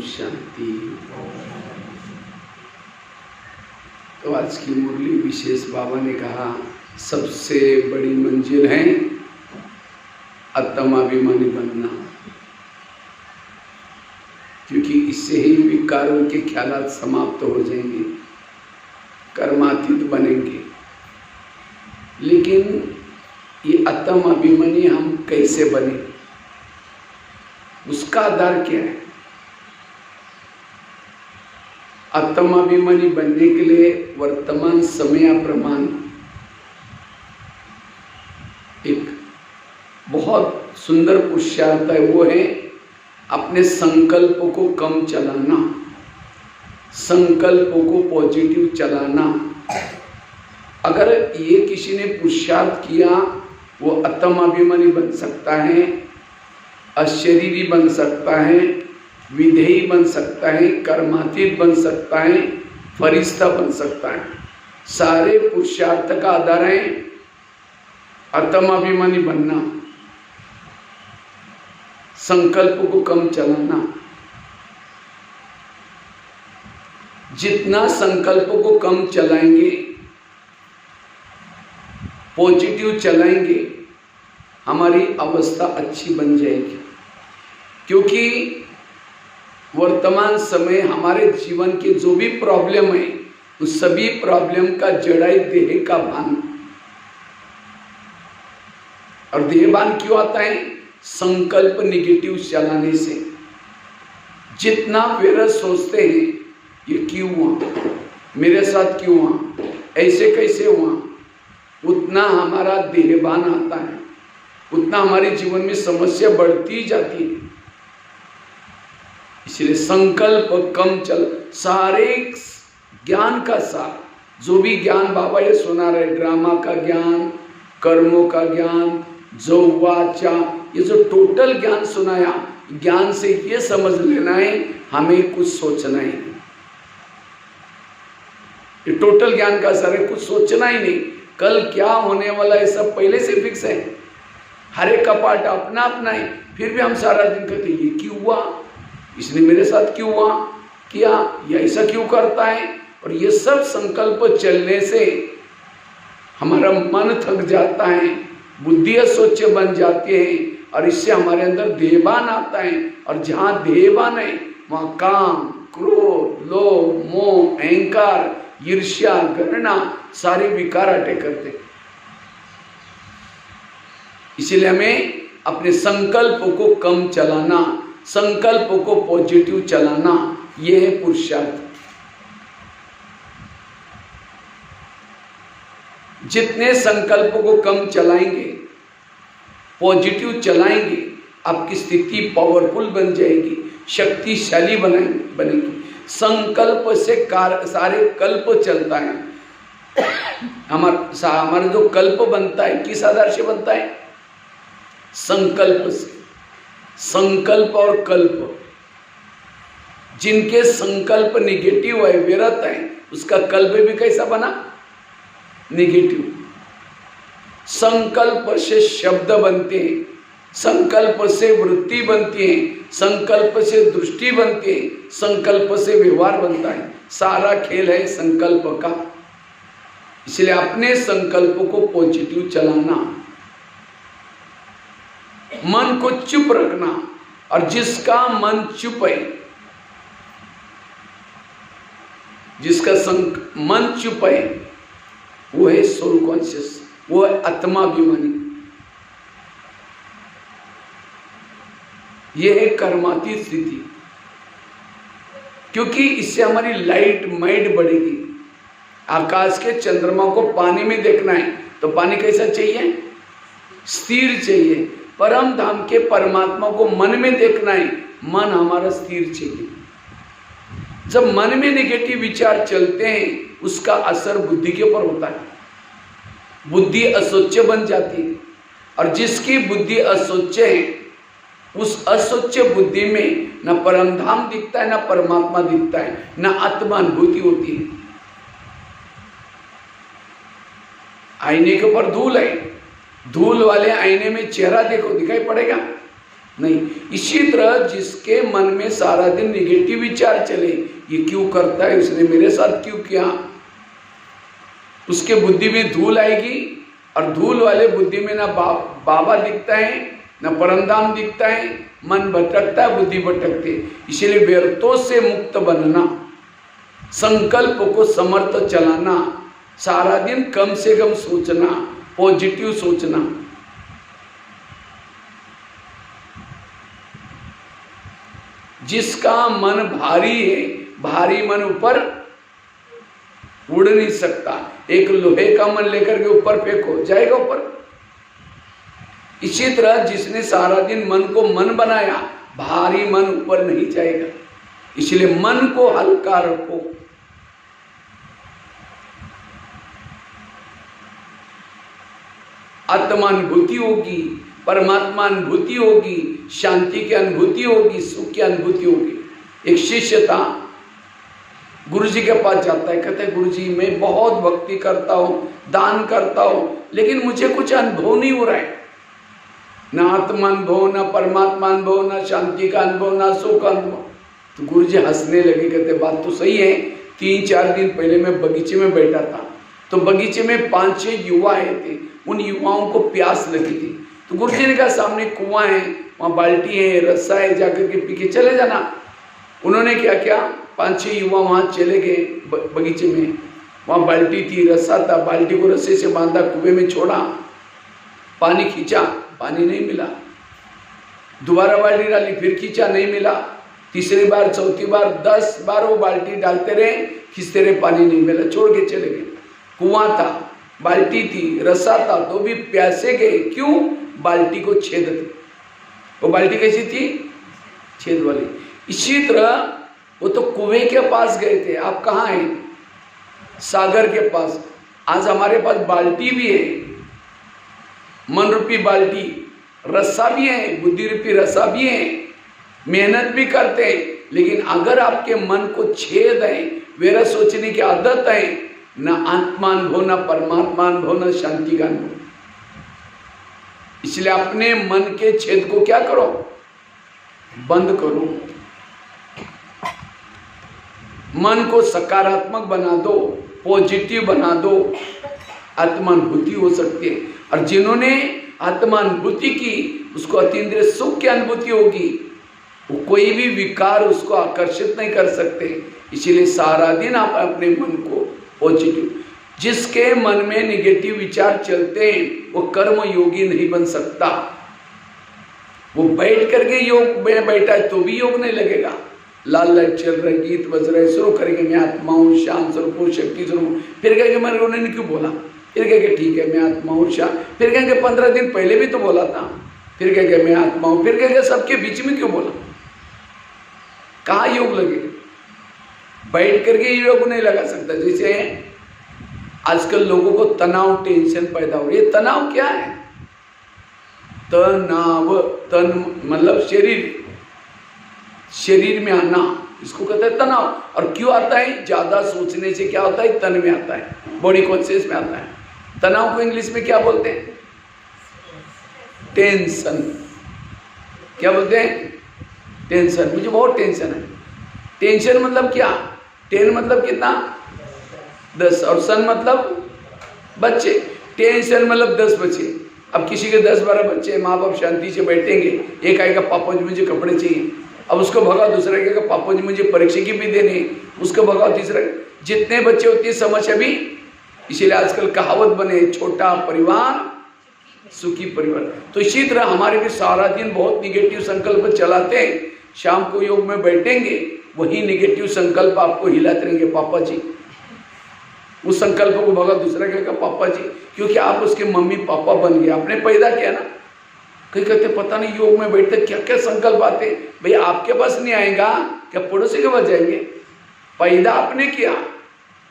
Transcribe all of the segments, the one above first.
शांति। तो आज की मुरली विशेष बाबा ने कहा सबसे बड़ी मंजिल है आत्माभिमानी बनना, क्योंकि इससे ही विकारों के ख्यालात समाप्त हो जाएंगे, कर्मातीत बनेंगे। लेकिन ये आत्माभिमानी हम कैसे बने, उसका आधार क्या है? आत्माभिमानी बनने के लिए वर्तमान समय प्रमाण एक बहुत सुंदर पुरुषार्थ है, वो है अपने संकल्पों को कम चलाना, संकल्पों को पॉजिटिव चलाना। अगर ये किसी ने पुरुषार्थ किया, वो आत्माभिमानी बन सकता है, अशरीरी बन सकता है, विधेयी बन सकता है, कर्मातीत बन सकता है, फरिश्ता बन सकता है। सारे पुरुषार्थ का आधार है आत्माभिमानी बनना, संकल्प को कम चलाना। जितना संकल्प को कम चलाएंगे, पॉजिटिव चलाएंगे, हमारी अवस्था अच्छी बन जाएगी। क्योंकि वर्तमान समय हमारे जीवन के जो भी प्रॉब्लम है, उस सभी प्रॉब्लम का जड़ाई देह का भान। और देहभान क्यों आता है? संकल्प निगेटिव चलाने से। जितना व्यर्थ सोचते हैं ये क्यों हुआ, मेरे साथ क्यों हुआ, ऐसे कैसे हुआ, उतना हमारा देहभान आता है, उतना हमारे जीवन में समस्या बढ़ती जाती है। इसलिए संकल्प कम चल। सारे ज्ञान का सार, जो भी ज्ञान बाबा ये सुना रहे, ड्रामा का ज्ञान, कर्मों का ज्ञान, जो वाचा, ये जो टोटल ज्ञान सुनाया, ज्ञान से ये समझ लेना है हमें कुछ सोचना ही नहीं। ये टोटल ज्ञान का असर है, कुछ सोचना ही नहीं। कल क्या होने वाला है सब पहले से फिक्स है। हर एक का पार्ट अपना अपना है, फिर भी हम सारा दिन कहते ये क्यों हुआ, इसने मेरे साथ क्यों हुआ किया, या ऐसा क्यों करता है। और ये सब संकल्प चलने से हमारा मन थक जाता है, बुद्धि अस्वच्छ बन जाती है, और इससे हमारे अंदर देहभान आता है। और जहाँ देहभान है वहाँ काम, क्रोध, लोभ, मोह, अहंकार, ईर्ष्या, घृणा, सारे विकार अटैक करते हैं। इसलिए हमें अपने संकल्प को कम चलाना, संकल्प को पॉजिटिव चलाना, यह है पुरुषार्थ। जितने संकल्प को कम चलाएंगे, पॉजिटिव चलाएंगे, आपकी स्थिति पावरफुल बन जाएगी, शक्तिशाली बनेगी। संकल्प से सारे कल्प चलता है। हमारा जो कल्प बनता है किस आधार से बनता है? संकल्प से। संकल्प और कल्प, जिनके संकल्प निगेटिव है, विरत है, उसका कल्प भी कैसा बना? निगेटिव। संकल्प से शब्द बनते हैं, संकल्प से वृत्ति बनती है, संकल्प से दृष्टि बनती है, संकल्प से व्यवहार बनता है। सारा खेल है संकल्प का। इसलिए अपने संकल्प को पॉजिटिव चलाना, मन को चुप रखना। और जिसका मन चुप है, जिसका मन चुप है, वो है सोल कॉन्शियस, वो है आत्माभिमानी। ये है कर्मातीत स्थिति। क्योंकि इससे हमारी लाइट माइंड बढ़ेगी। आकाश के चंद्रमा को पानी में देखना है तो पानी कैसा चाहिए? स्थिर चाहिए। परम धाम के परमात्मा को मन में देखना है, मन हमारा स्थिर चाहिए। जब मन में नेगेटिव विचार चलते हैं, उसका असर बुद्धि के ऊपर होता है, बुद्धि अस्वच्छ बन जाती है। और जिसकी बुद्धि अस्वच्छ है, उस अस्वच्छ बुद्धि में न परम धाम दिखता है, न परमात्मा दिखता है, न आत्मा अनुभूति होती है। आईने के ऊपर धूल है, धूल वाले आईने में चेहरा देखो, दिखाई पड़ेगा? नहीं। इसी तरह जिसके मन में सारा दिन निगेटिव विचार चले, ये क्यों करता है, उसने मेरे साथ क्यों किया, उसके बुद्धि में धूल आएगी। और धूल वाले बुद्धि में ना बाबा दिखता है, ना परमधाम दिखता है, मन भटकता है, बुद्धि भटकती है। इसलिए व्यर्थों से मुक्त बनना, संकल्प को समर्थ चलाना, सारा दिन कम से कम सोचना, पॉजिटिव सोचना। जिसका मन भारी है, भारी मन ऊपर उड़ नहीं सकता। एक लोहे का मन लेकर के ऊपर फेंको, जाएगा ऊपर। इसी तरह जिसने सारा दिन मन को मन बनाया, भारी मन ऊपर नहीं जाएगा। इसलिए मन को हल्का रखो। आत्मानुभूति होगी, परमात्मा अनुभूति होगी, शांति की अनुभूति होगी, सुख की अनुभूति होगी। एक शिष्य था, गुरु जी के पास जाता है, कहता है गुरु जी मैं बहुत भक्ति करता हूँ, दान करता हूँ, लेकिन मुझे कुछ अनुभव नहीं हो रहा है, ना आत्मा अनुभव, ना परमात्मा अनुभव, ना शांति का अनुभव, ना सुख का अनुभव। तो गुरु जी हंसने लगे, कहते बात तो सही है। 3-4 दिन पहले मैं बगीचे में बैठा था, तो बगीचे में 5-6 युवा आए थे। उन युवाओं को प्यास लगी थी, तो गुरु जी ने कहा सामने कुआं है, वहाँ बाल्टी है, रस्सा है, जाकर के पी के चले जाना। उन्होंने क्या किया, 5-6 युवा वहाँ चले गए बगीचे में। वहाँ बाल्टी थी, रस्सा था, बाल्टी को रस्से से बांधा, कुएं में छोड़ा, पानी खींचा, पानी नहीं मिला। दोबारा बाल्टी डाली, फिर खींचा, नहीं मिला। तीसरी बार, चौथी बार, 10 बार वो बाल्टी डालते रहे, खींचते रहे, पानी नहीं मिला, छोड़ के चले गए। कुआं था, बाल्टी थी, रस्सा था, तो भी प्यासे गए। क्यों? बाल्टी को छेद थी। वो बाल्टी कैसी थी? छेद वाली। इसी तरह वो तो कुएं के पास गए थे, आप कहाँ हैं? सागर के पास। आज हमारे पास बाल्टी भी है, मन रूपी बाल्टी, रस्सा भी है, बुद्धि रूपी रस्सा भी है, मेहनत भी करते हैं। लेकिन अगर आपके मन को छेद है, वेरा सोचने की आदत है, न आत्मा अनुभव, न परमात्मा अनुभव, न शांति का अनुभव। इसलिए अपने मन के छेद को क्या करो? बंद करो। मन को सकारात्मक बना दो, पॉजिटिव बना दो, आत्मानुभूति हो सकती है। और जिन्होंने आत्मानुभूति की, उसको अतीन्द्रिय सुख की अनुभूति होगी। वो कोई भी विकार उसको आकर्षित नहीं कर सकते। इसीलिए सारा दिन आप अपने मन को पॉजिटिव। जिसके मन में निगेटिव विचार चलते हैं, वो कर्म योगी नहीं बन सकता। वो बैठ करके योग में बैठा है तो भी योग नहीं लगेगा। लाल लाइट चल रहा है, गीत बज रहे, शुरू करेंगे मैं आत्मा हूँ, शांत स्वरूप हूँ, शक्ति स्वरूप हूँ, फिर कहेंगे मैंने उन्होंने क्यों बोला, फिर कहेंगे ठीक है मैं आत्मा हूँ, शांत, फिर कहेंगे 15 दिन पहले भी तो बोला था, फिर कहेंगे मैं आत्मा हूँ, फिर कहेंगे सबके बीच में क्यों बोला। कहाँ योग लगेगा? बैठ करके योग नहीं लगा सकता। जैसे आजकल लोगों को तनाव, टेंशन पैदा हो रही है। तनाव क्या है? तनाव, तन मतलब शरीर में आना, इसको कहते हैं तनाव। और क्यों आता है? ज्यादा सोचने से क्या होता है? तन में आता है, बॉडी कॉन्शियस में आता है। तनाव को इंग्लिश में क्या बोलते हैं? टेंशन। क्या बोलते हैं? टेंशन। मुझे बहुत टेंशन है। टेंशन मतलब क्या? 10 मतलब कितना? 10। और सन मतलब बच्चे। टेंशन मतलब 10 बच्चे। अब किसी के 10-12 बच्चे, माँ बाप शांति से बैठेंगे, एक आएगा पापा जी मुझे कपड़े चाहिए, अब उसको भगाओ, दूसरा कहेगा पापा जी मुझे परीक्षा की भी देने, उसको भगाओ, तीसरा। जितने बच्चे होती है समस्या भी। इसीलिए आजकल कहावत बने, छोटा परिवार सुखी परिवार। तो इसी तरह हमारे भी सारा दिन बहुत निगेटिव संकल्प चलाते हैं, शाम को योग में बैठेंगे, वही निगेटिव संकल्प आपको हिलाते रहेंगे, पापा जी। उस संकल्प को भगा, दूसरा कहेगा पापा जी, क्योंकि आप उसके मम्मी पापा बन गए, आपने पैदा किया ना। कहीं कहते पता नहीं योग में बैठते क्या क्या संकल्प आते। भाई आपके पास नहीं आएगा क्या पड़ोसी के पास जाएंगे? पैदा आपने किया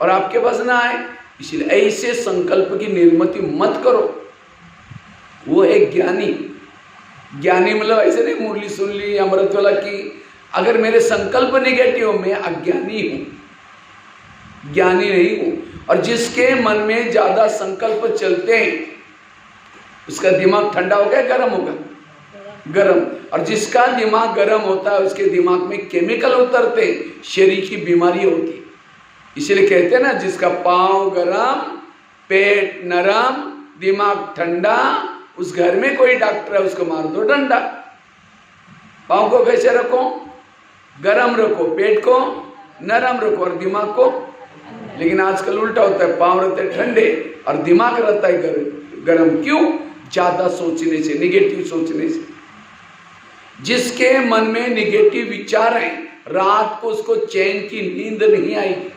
और आपके पास ना आए। इसलिए ऐसे संकल्प की निर्मिति मत करो। वो है ज्ञानी। ज्ञानी मतलब ऐसे नहीं मुरली सुन ली अमृत वाला की। अगर मेरे संकल्प निगेटिव, मैं अज्ञानी हूं, ज्ञानी नहीं हूं। और जिसके मन में ज्यादा संकल्प चलते हैं, उसका दिमाग ठंडा होगा, गर्म होगा? गरम। और जिसका दिमाग गरम होता है उसके दिमाग में केमिकल उतरते, शरीर की बीमारी होती। इसलिए कहते हैं ना, जिसका पाँव गरम, पेट नरम, दिमाग ठंडा, उस घर में कोई डॉक्टर है उसको मार दो डंडा। पाँव को कैसे रखो? गरम रखो, पेट को नरम रखो और दिमाग को। लेकिन आजकल उल्टा होता है, पाँव रहते ठंडे और दिमाग रहता है गरम। क्यों? ज्यादा सोचने से, निगेटिव सोचने से। जिसके मन में निगेटिव विचार हैं, रात को उसको चैन की नींद नहीं आएगी।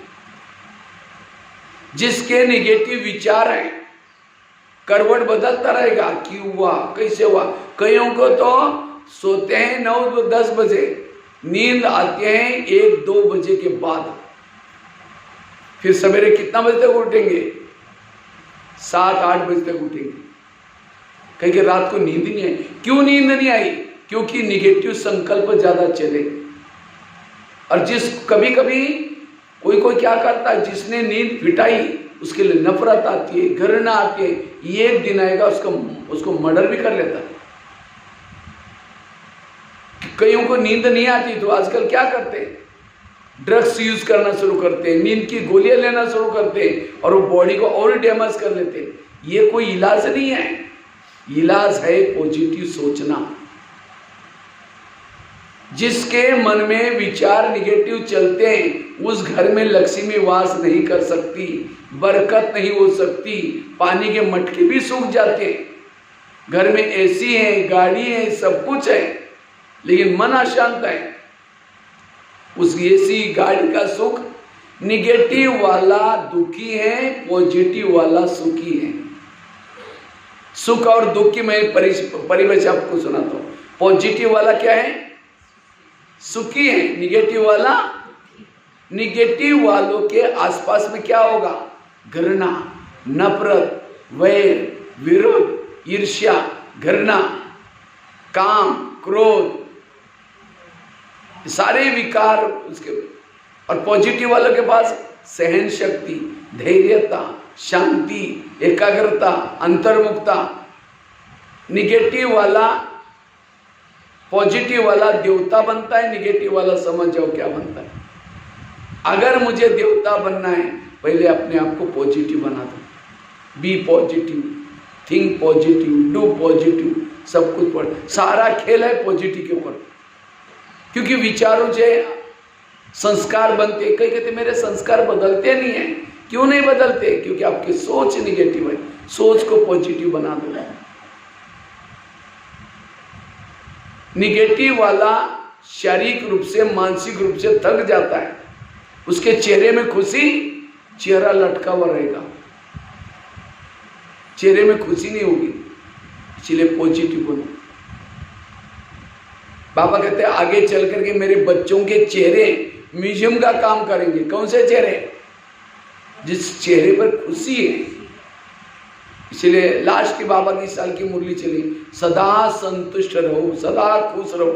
जिसके निगेटिव विचार हैं, करवट बदलता रहेगा, क्यों हुआ, कैसे हुआ। कईयों को तो सोते हैं 9-10 बजे, नींद आती है 1-2 बजे के बाद। फिर सवेरे कितना बजे तक उठेंगे? 7-8 बजे तक उठेंगे, कहीं रात को नींद नहीं आई। क्यों नींद नहीं आई? क्योंकि निगेटिव संकल्प ज्यादा चले। और कभी कभी कोई क्या करता है, जिसने नींद फिटाई उसके लिए नफरत आती है, घृणा आती है। एक दिन आएगा उसको मर्डर भी कर लेता है। कईयों को नींद नहीं आती तो आजकल क्या करते हैं? ड्रग्स यूज करना शुरू करते हैं, नींद की गोलियां लेना शुरू करते हैं और वो बॉडी को और डैमेज कर लेते हैं। ये कोई इलाज नहीं है। इलाज है पॉजिटिव सोचना। जिसके मन में विचार निगेटिव चलते हैं, उस घर में लक्ष्मी वास नहीं कर सकती, बरकत नहीं हो सकती, पानी के मटके भी सूख जाते हैं। घर में एसी है, गाड़ी है, सब कुछ है, लेकिन मन अशांत है। उस एसी गाड़ी का सुख, निगेटिव वाला दुखी है, पॉजिटिव वाला सुखी है। सुख और दुख की मैं परिभाषा आपको सुनाता हूं। पॉजिटिव वाला क्या है? सुखी है। निगेटिव वालों के आसपास में क्या होगा? घृणा, नफरत, वैर, विरोध, ईर्ष्या, घृणा, काम, क्रोध, सारे विकार उसके। और पॉजिटिव वालों के पास सहन शक्ति, धैर्यता, शांति, एकाग्रता, अंतर्मुखता। निगेटिव वाला, पॉजिटिव वाला देवता बनता है, निगेटिव वाला समझ जाओ क्या बनता है। अगर मुझे देवता बनना है, पहले अपने आप को पॉजिटिव बना दो। Be positive, think positive, do positive, सब कुछ पढ़। सारा खेल है पॉजिटिव के ऊपर। क्योंकि विचारों से संस्कार बनते। कई कहते मेरे संस्कार बदलते नहीं है। क्यों नहीं बदलते? क्योंकि आपकी सोच निगेटिव है। सोच को पॉजिटिव बना दो। निगेटिव वाला शारीरिक रूप से, मानसिक रूप से थक जाता है। उसके चेहरे में खुशी, चेहरा लटका हुआ रहेगा, चेहरे में खुशी नहीं होगी। इसलिए पॉजिटिव बनो। बाबा कहते हैं आगे चल करके मेरे बच्चों के चेहरे म्यूजियम का काम करेंगे। कौन से चेहरे? जिस चेहरे पर खुशी है। इसलिए लास्ट की बाबा की साल की मुरली चली, सदा संतुष्ट रहो, सदा खुश रहो।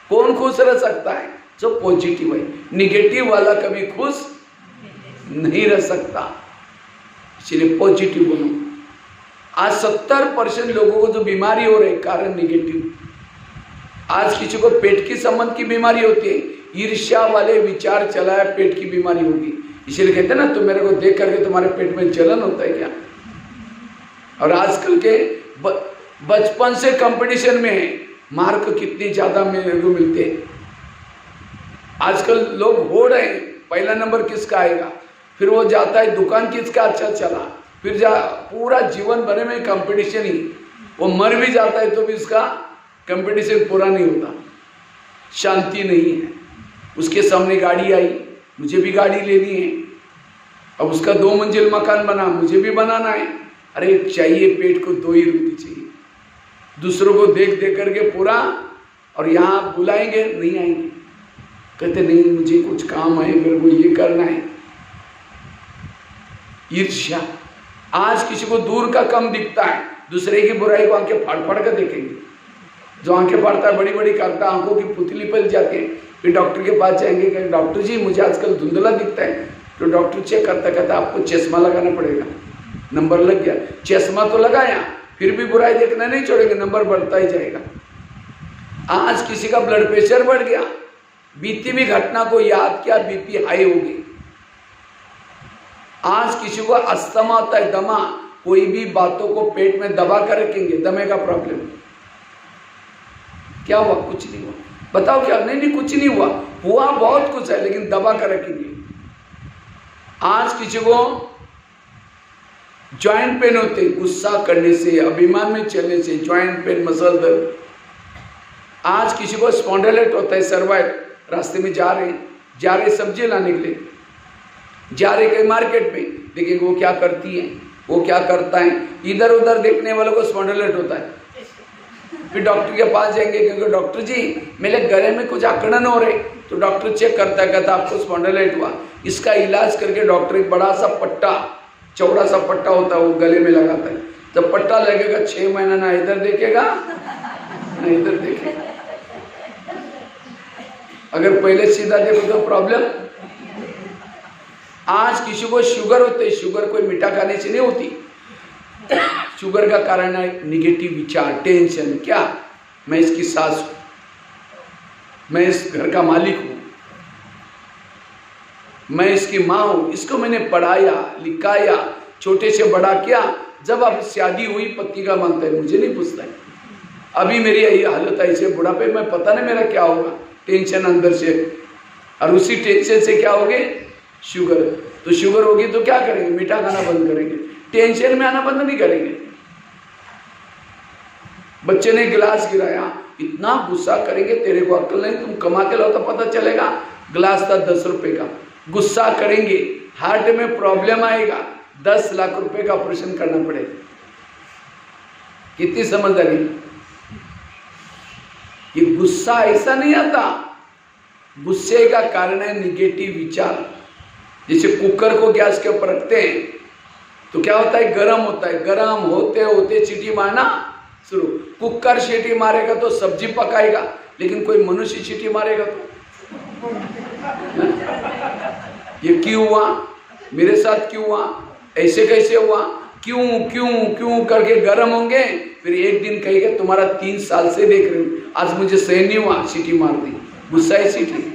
कौन खुश रह सकता है? जो पॉजिटिव है। निगेटिव वाला कभी खुश नहीं रह सकता। इसलिए पॉजिटिव बनो। आज 70% लोगों को जो बीमारी हो रही, कारण निगेटिव। आज किसी को पेट की संबंध की बीमारी होती है, ईर्ष्या वाले विचार चला है, पेट की बीमारी होगी। इसलिए कहते हैं ना, तुम मेरे को देख करके तुम्हारे पेट में जलन होता है क्या? और आजकल के बचपन से कंपटीशन में है, मार्क कितनी ज्यादा मेरे को मिलते हैं। आजकल लोग हो रहे हैं, पहला नंबर किसका आएगा, फिर वो जाता है दुकान किसका अच्छा चला, फिर पूरा जीवन भर में कंपटीशन ही। वो मर भी जाता है तो भी उसका कंपटीशन पूरा नहीं होता। शांति नहीं है। उसके सामने गाड़ी आई, मुझे भी गाड़ी लेनी है। अब उसका 2 मंजिल मकान बना, मुझे भी बनाना है। अरे चाहिए, पेट को 2 ही रोटी चाहिए। दूसरों को देख देख करके पूरा, और यहाँ बुलाएंगे नहीं आएंगे। कहते नहीं मुझे कुछ काम है, मेरे को ये करना है। ईर्ष्या। आज किसी को दूर का कम दिखता है, दूसरे की बुराई को आंखें फाड़ फाड़ कर देखेंगे। जो आंखें फाड़ता है, बड़ी बड़ी करता है, आंखों की पुतली पल जाती है। फिर डॉक्टर के पास जाएंगे, कहेंगे डॉक्टर जी मुझे आजकल धुंधला दिखता है। तो डॉक्टर चेक करता, कहता आपको चश्मा लगाना पड़ेगा। नंबर लग गया, चश्मा तो लगाया, फिर भी बुराई देखना नहीं छोड़ेंगे, नंबर बढ़ता ही जाएगा। आज किसी का ब्लड प्रेशर बढ़ गया, बीती भी घटना को याद किया, बीपी हाई हो गई। आज किसी को अस्थमा होता है, दमा, कोई भी बातों को पेट में दबा कर रखेंगे, दमे का प्रॉब्लम। क्या हुआ? कुछ नहीं हुआ। बताओ क्या? नहीं कुछ नहीं हुआ, हुआ बहुत कुछ है, लेकिन दबा कर रखेंगे। आज किसी को ज्वाइंट पेन होते, गुस्सा करने से, अभिमान में चलने से ज्वाइंट पेन, मसल दर्द। आज किसी को स्पॉन्डिलाइटिस होता है, सर्वाइकल। रास्ते में जा रहे सब्जी लाने के लिए, जा रहे कहीं मार्केट में, देखिए वो क्या करती है, वो क्या करता है, इधर उधर देखने वालों को स्पॉन्डिलाइटिस होता है। फिर डॉक्टर के पास जाएंगे, क्योंकि डॉक्टर जी मेरे गले में कुछ अकड़न हो रहे, तो डॉक्टर चेक करता है, कहता आपको स्पॉन्डिलाइटिस हुआ। इसका इलाज करके डॉक्टर एक बड़ा सा पट्टा, चौड़ा सा पट्टा होता है, वो गले में लगाता है। जब पट्टा लगेगा 6 महीना ना इधर देखेगा ना इधर देखेगा। अगर पहले सीधा देखो तो प्रॉब्लम। आज किसी को शुगर होते, शुगर कोई मीठा खाने से नहीं होती। शुगर का कारण है निगेटिव विचार, टेंशन। क्या? मैं इसकी सास हूं, मैं इस घर का मालिक हूं, मैं इसकी मां हूं, इसको मैंने पढ़ाया लिखाया, छोटे से बड़ा किया। जब अब शादी हुई, पति का मानता है, मुझे नहीं पूछता है। अभी मेरी यही हालत है, इसे बुढ़ापे में पता नहीं मेरा क्या होगा, टेंशन अंदर से। और उसी टेंशन से क्या होगे? शुगर। तो शुगर होगी तो क्या करेंगे? मीठा खाना बंद करेंगे, टेंशन में आना बंद नहीं करेंगे। बच्चे ने गिलास गिराया, इतना गुस्सा करेंगे, तेरे को अक्ल नहीं, तुम कमा के लाओ तो पता चलेगा। गिलास था 10 रुपए का, गुस्सा करेंगे, हार्ट में प्रॉब्लम आएगा, 10 लाख रुपए का ऑपरेशन करना पड़ेगा। कितनी समझदारी! ये गुस्सा ऐसा नहीं आता, गुस्से का कारण है निगेटिव विचार। जैसे कुकर को गैस के ऊपर रखते हैं तो क्या होता है? गर्म होता है, गर्म होते होते सीटी मारना शुरू। कुकर सीटी मारेगा तो सब्जी पकाएगा, लेकिन कोई मनुष्य सीटी मारेगा तो ये क्यों हुआ? मेरे साथ क्यों हुआ? ऐसे कैसे हुआ? क्यों क्यों क्यों करके गर्म होंगे। फिर एक दिन कहेगा तुम्हारा 3 साल से देख रहे हूं, आज मुझे सहन नहीं हुआ, सीटी मार दी। गुस्सा है सीटी।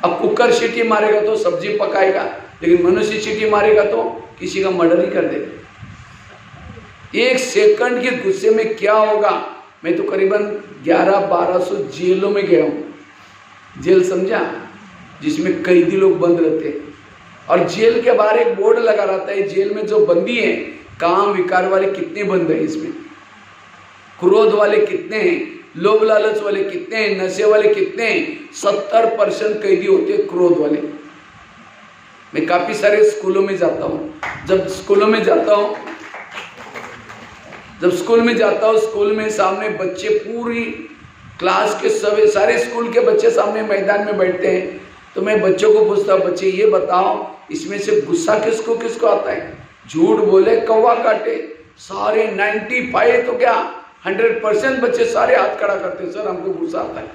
अब कुकर सीटी मारेगा तो सब्जी पकाएगा, लेकिन मनुष्य सीटी मारेगा तो किसी का मर्डर ही कर देगा। 1 सेकंड के गुस्से में क्या होगा? मैं तो करीबन 1100-1200 जेलों में गया हूं। जेल समझा? जिसमें कैदी लोग बंद रहते हैं, और जेल के बाहर एक बोर्ड लगा रहता है, जेल में जो बंदी है, काम विकार वाले कितने बंद हैं इसमें, क्रोध वाले कितने हैं, लोभ लालच वाले कितने हैं, नशे वाले कितने हैं। 70% कैदी होते हैं क्रोध वाले। मैं काफी सारे स्कूलों में जाता हूँ। जब स्कूल में जाता हूँ, स्कूल में सामने बच्चे, पूरी क्लास के सारे स्कूल के बच्चे सामने मैदान में बैठते हैं। तो मैं बच्चों को पूछता हूँ, बच्चे ये बताओ इसमें से गुस्सा किसको किसको आता है? झूठ बोले कौवा काटे। सारे 95 तो क्या 100% बच्चे सारे हाथ खड़ा करते हैं, सर हमको गुस्सा आता है।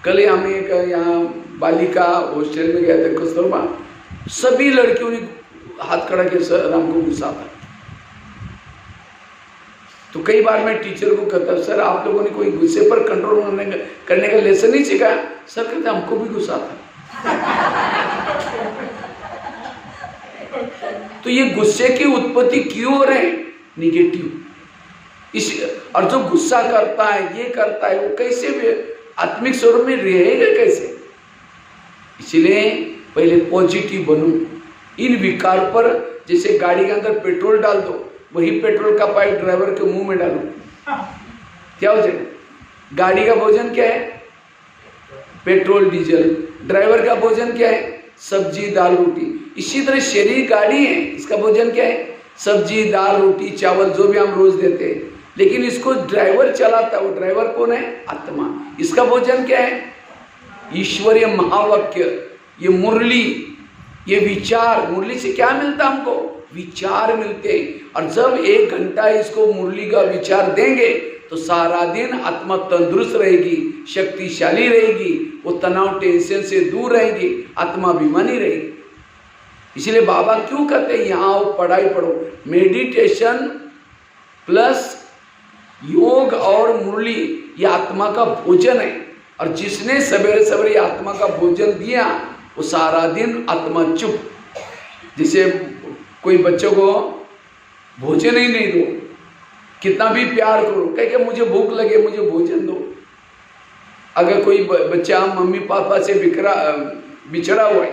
कल ही हम एक यहाँ बालिका हॉस्टल में गए थे, कस्तूरबा, सभी लड़कियों ने हाथ खड़ा किया, सर हमको गुस्सा आता है। तो कई बार मैं टीचर को कहता, सर आप लोगों ने कोई गुस्से पर कंट्रोल करने का लेसन नहीं सिखाया? सर कहते हमको भी गुस्सा आता है। तो ये गुस्से की उत्पत्ति क्यों हो रहे हैं? निगेटिव। और जो गुस्सा करता है, ये करता है, वो कैसे भी आत्मिक स्वरूप में रहेगा कैसे? इसलिए पहले पॉजिटिव बनो। इन विकार पर, जैसे गाड़ी के अंदर पेट्रोल डाल दो, वही पेट्रोल का पाइप ड्राइवर के मुंह में डालो, क्या हो जाएगा? गाड़ी का भोजन क्या है? Petrol diesel. ड्राइवर का भोजन क्या है? सब्जी दाल रोटी। इसी तरह शरीर गाड़ी है, इसका भोजन क्या है? सब्जी दाल रोटी चावल, जो भी हम रोज देते हैं। लेकिन इसको ड्राइवर चलाता है, वो ड्राइवर कौन है? आत्मा। इसका भोजन क्या है? ईश्वरीय महावाक्य, ये मुरली, ये विचार। मुरली से क्या मिलता हमको? विचार मिलते हैं। और जब 1 घंटा इसको मुरली का विचार देंगे तो सारा दिन आत्मा तंदुरुस्त रहेगी, शक्तिशाली रहेगी, वो तनाव टेंशन से दूर रहेगी, आत्मा अभिमानी रहेगी। इसलिए बाबा क्यों कहते हैं यहाँ आओ, पढ़ाई पढ़ो। मेडिटेशन प्लस योग और मुरली, ये आत्मा का भोजन है। और जिसने सवेरे सवेरे आत्मा का भोजन दिया वो सारा दिन आत्मा चुप। जैसे कोई बच्चों को भोजन ही नहीं दो, कितना भी प्यार करो, कहे मुझे भूख लगे मुझे भोजन दो। अगर कोई बच्चा मम्मी पापा से बिछड़ा हुआ है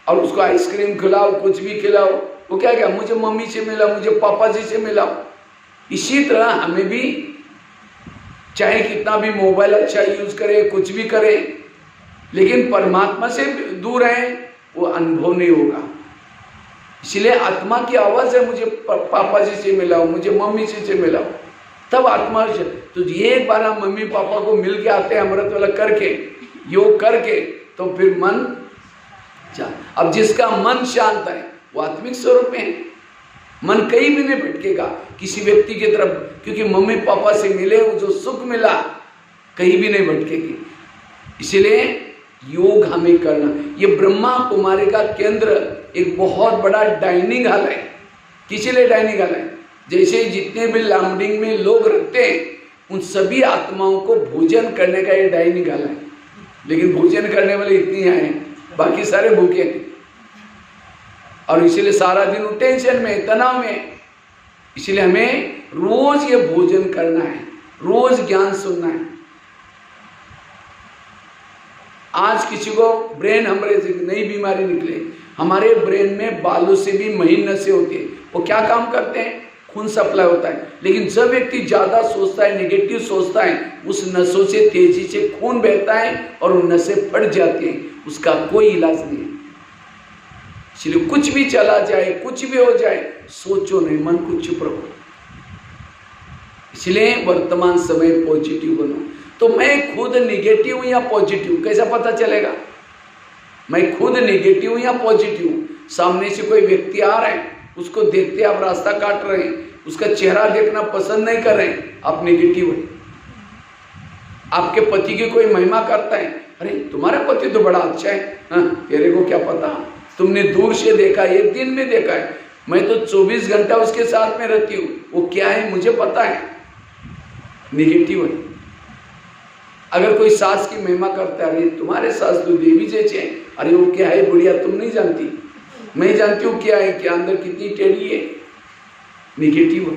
और उसको आइसक्रीम खिलाओ, कुछ भी खिलाओ, वो क्या मुझे मम्मी से मिला, मुझे पापा जी से मिलाओ। इसी तरह हमें भी चाहे कितना भी मोबाइल अच्छा यूज करे, कुछ भी करे, लेकिन परमात्मा से दूर है वो अनुभव नहीं होगा। इसलिए आत्मा की आवाज है, मुझे पापा जी से मिलाओ, मुझे मम्मी जी से मिलाओ, तब आत्मा से। तो एक बार हम मम्मी पापा को मिल के आते हैं अमृत वाला करके, योग करके, तो फिर मन अब जिसका मन शांत है वो आत्मिक स्वरूप में है। मन कहीं भी नहीं भटकेगा किसी व्यक्ति की तरफ, क्योंकि मम्मी पापा से मिले वो जो सुख मिला कहीं भी नहीं भटकेगी। इसलिए योग हमें करना। ये ब्रह्मा कुमारी का केंद्र एक बहुत बड़ा डाइनिंग हॉल है। किसी लिए डाइनिंग हॉल है? जैसे जितने भी लामडिंग में लोग रहते हैं उन सभी आत्माओं को भोजन करने का ये डाइनिंग हॉल है। लेकिन भोजन करने वाले इतनी हैं, बाकी सारे भूखे हैं। और इसीलिए सारा दिन टेंशन में, तनाव में। इसलिए हमें रोज ये भोजन करना है, रोज ज्ञान सुनना है। आज किसी को ब्रेन हेमरेज नई बीमारी निकले, हमारे ब्रेन में बालों से भी महीन नसें होती है, वो क्या काम करते हैं? खून सप्लाई होता है। लेकिन जब व्यक्ति ज्यादा सोचता है, नेगेटिव सोचता है, उस नसों से तेजी से खून बहता है और वो नसें फट जाती हैं, उसका कोई इलाज नहीं है। इसलिए कुछ भी चला जाए, कुछ भी हो जाए, सोचो नहीं, मन को चुप रखो। इसलिए वर्तमान समय पॉजिटिव बनो। तो मैं खुद नेगेटिव हूं या पॉजिटिव कैसा पता चलेगा? मैं खुद नेगेटिव हूं या पॉजिटिव हूं? सामने से कोई व्यक्ति आ रहा है, उसको देखते आप रास्ता काट रहे हैं, उसका चेहरा देखना पसंद नहीं कर रहे हैं, आप नेगेटिव हैं। आपके पति की कोई महिमा करता है, अरे तुम्हारा पति तो बड़ा अच्छा है, हाँ, तेरे को क्या पता, तुमने दूर से देखा, एक दिन में देखा है, मैं तो 24 घंटा उसके साथ में रहती हूँ, वो क्या है मुझे पता है, नेगेटिव है। अगर कोई सास की महिमा करता है, अरे तुम्हारे सास तो देवी जैसे हैं, अरे वो क्या है बुढ़िया, तुम नहीं जानती, मैं जानती हूँ क्या है, क्या अंदर कितनी टेढ़ी है, नेगेटिव है।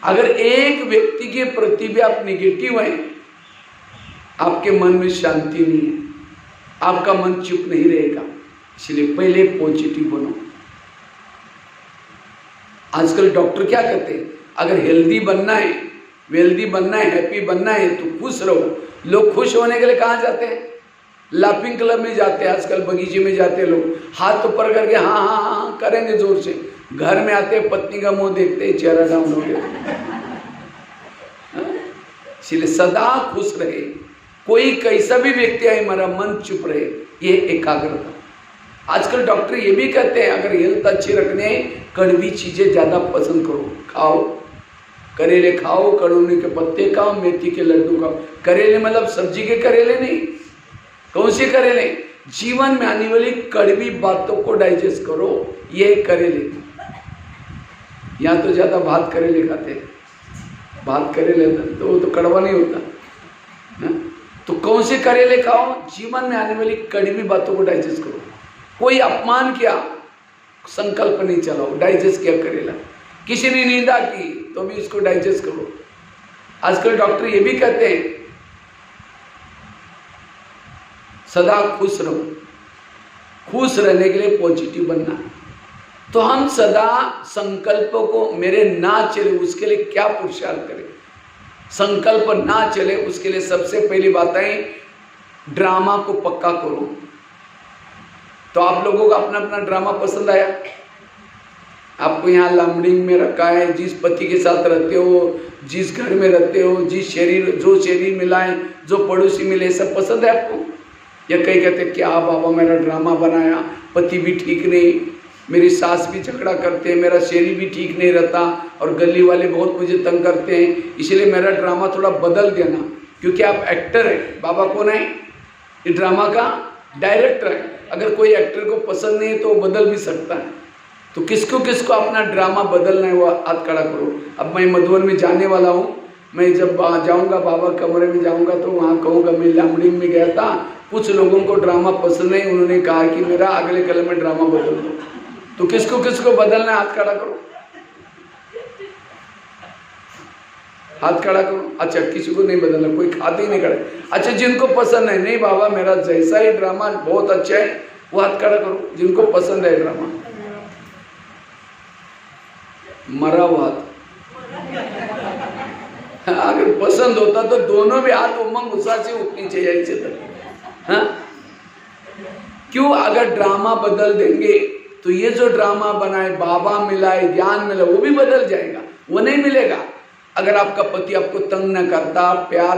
अगर एक व्यक्ति के प्रति भी आप नेगेटिव हैं, आपके मन में शांति नहीं है, आपका मन चुप नहीं रहेगा। इसलिए पहले पॉजिटिव बनो। आजकल डॉक्टर क्या कहते हैं, अगर हेल्दी बनना है, वेल्दी बनना है, हैप्पी बनना है तो खुश रहो। लोग खुश होने के लिए कहाँ जाते हैं? लाफिंग क्लब में जाते हैं, आजकल बगीचे में जाते हैं लोग, हाथ ऊपर करके हाँ हाँ हाँ करेंगे जोर से। घर में आते हैं, पत्नी का मुंह देखते हैं, चेहरा डाउन हो गया। इसलिए सदा खुश रहे, कोई कैसा भी व्यक्ति आए, हमारा मन चुप रहे, ये एकाग्रता। आजकल डॉक्टर ये भी कहते हैं, अगर हेल्थ अच्छी रखने, कड़वी चीजें ज्यादा पसंद करो, खाओ, करेले खाओ, कड़ोनी के पत्ते खाओ, मेथी के लड्डू खाओ। करेले मतलब सब्जी के करेले नहीं, कौन से करेले? जीवन में आने वाली कड़वी बातों को डाइजेस्ट करो, ये करेले। यहाँ तो ज्यादा भात करेले खाते हैं, भात करेले तो वो तो कड़वा नहीं होता है? तो कौन से करेले खाओ? जीवन में आने वाली कड़वी बातों को डाइजेस्ट करो। कोई अपमान किया, संकल्प नहीं चलाओ, डाइजेस्ट किया करेला। किसी ने निंदा की तो भी इसको डाइजेस्ट करो। आजकल डॉक्टर ये भी कहते हैं सदा खुश रहो। खुश रहने के लिए पॉजिटिव बनना। तो हम सदा संकल्पों को मेरे ना चले उसके लिए क्या पुरुषार्थ करें? संकल्प ना चले उसके लिए सबसे पहली बात है ड्रामा को पक्का करो। तो आप लोगों को अपना अपना ड्रामा पसंद आया? आपको यहाँ लामडिंग में रखा है, जिस पति के साथ रहते हो, जिस घर में रहते हो, जिस शरीर जो शरीर मिला है, जो पड़ोसी मिले, सब पसंद है आपको? या कई कहते क्या बाबा मेरा ड्रामा बनाया, पति भी ठीक नहीं, मेरी सास भी झगड़ा करते हैं, मेरा शरीर भी ठीक नहीं रहता और गली वाले बहुत मुझे तंग करते हैं, इसलिए मेरा ड्रामा थोड़ा बदल देना। क्योंकि आप एक्टर है। बाबा कौन है? ये ड्रामा का डायरेक्टर है। अगर कोई एक्टर को पसंद नहीं है तो वो बदल भी सकता है। तो किसको किसको अपना ड्रामा बदलना है वो हाथ खड़ा करो। अब मैं मधुबन में जाने वाला हूँ, मैं जब जाऊंगा बाबा कमरे में जाऊंगा तो वहाँ कहूँगा मैं लामडिंग में गया था, कुछ लोगों को ड्रामा पसंद नहीं, उन्होंने कहा कि मेरा अगले कल में ड्रामा बदल दो। तो किसको किसको बदलना है? हाथ खड़ा करो, हाथ खड़ा करो। अच्छा, किसी को नहीं बदलना, कोई खाते ही नहीं खड़े। अच्छा, जिनको पसंद है, नहीं बाबा मेरा जैसा ही ड्रामा बहुत अच्छा है, वो हाथ खड़ा करो जिनको पसंद है ड्रामा। मरा हुआ हाथ। अगर पसंद होता तो दोनों भी हाथ उमंग उत्साह से उठनी चाहिए ऐसे तक। हाँ, क्यों? अगर ड्रामा बदल देंगे तो ये जो ड्रामा बनाए, बाबा मिलाए, ज्ञान मिला, वो भी बदल जाएगा, वो नहीं मिलेगा। अगर आपका पति आपको तंग न करता, प्यार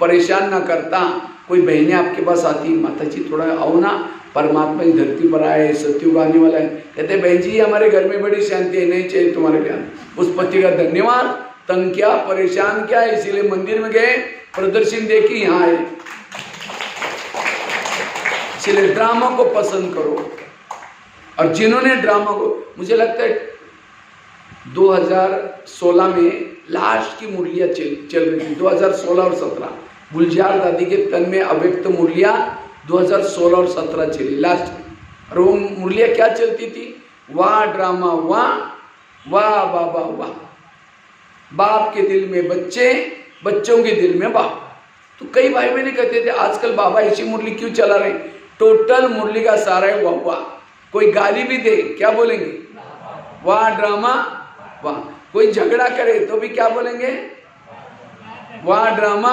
परेशान न करता, कोई बहनें आपके पास आती, माता जी थोड़ा आओ ना, परमात्मा इस धरती पर आए, सत्युग आने वाला है, कहते बहन जी हमारे घर में बड़ी शांति है, नहीं चाहिए तुम्हारे ज्ञान। उस पति का धन्यवाद, तंग क्या, परेशान क्या, इसीलिए मंदिर में गए, प्रदर्शन देखी, यहाँ आए। इसलिए ड्रामा को पसंद करो। और जिन्होंने ड्रामा को, मुझे लगता है 2016 में लास्ट की मुरलियाँ चल रही थी, 2016 और 17, गुलजार दादी के तन में अव्यक्त मुरलियाँ 2016 और 17 चली लास्ट में। और वो मुरलियाँ क्या चलती थी? वाह ड्रामा वाह, वाह बाबा वाह, बाप के दिल में बच्चे, बच्चों के दिल में बाप। तो कई भाई बहन कहते थे आजकल बाबा ऐसी मुरली क्यों चला रहे? टोटल मुरली का सारा है वाह वाह। कोई गाली भी दे क्या बोलेंगे? वाह ड्रामा वाह। कोई झगड़ा करे तो भी क्या बोलेंगे? वाह ड्रामा।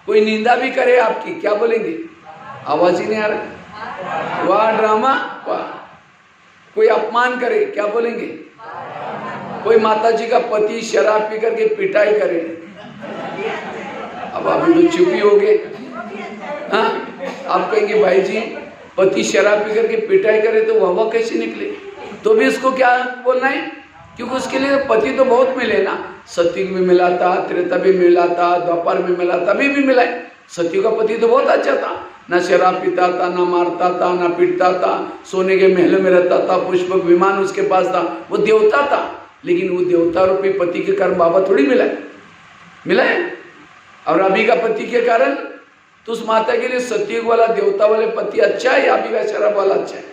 कोई निंदा भी करे आपकी क्या बोलेंगे? आवाज ही नहीं आ रहा, वाह ड्रामा वाह। कोई अपमान करे क्या बोलेंगे? कोई माता जी का पति शराब पी करके पिटाई करे, अब अभी तो चुप ही हो गए। हाँ, आप कहेंगे भाई जी पति शराब पी करके पिटाई करे तो वाह कैसे निकले? तो भी इसको क्या बोलना है? क्योंकि उसके लिए पति तो बहुत मिले ना, सतयुग में मिला था, त्रेता में मिला था, द्वापर में मिला था, अभी भी मिला है। सतयुग का पति तो बहुत अच्छा था, ना शराब पीता था, ना मारता था, ना पीटता था, सोने के महलों में रहता था, पुष्पक विमान उसके पास था, वो देवता था। लेकिन वो देवता रूपी पति के कारण बाबा थोड़ी मिला है, मिला है। और अभी का पति के कारण तो उस माता के लिए सतयुग वाला देवता वाले पति अच्छा है या अभी का शराब वाला अच्छा है?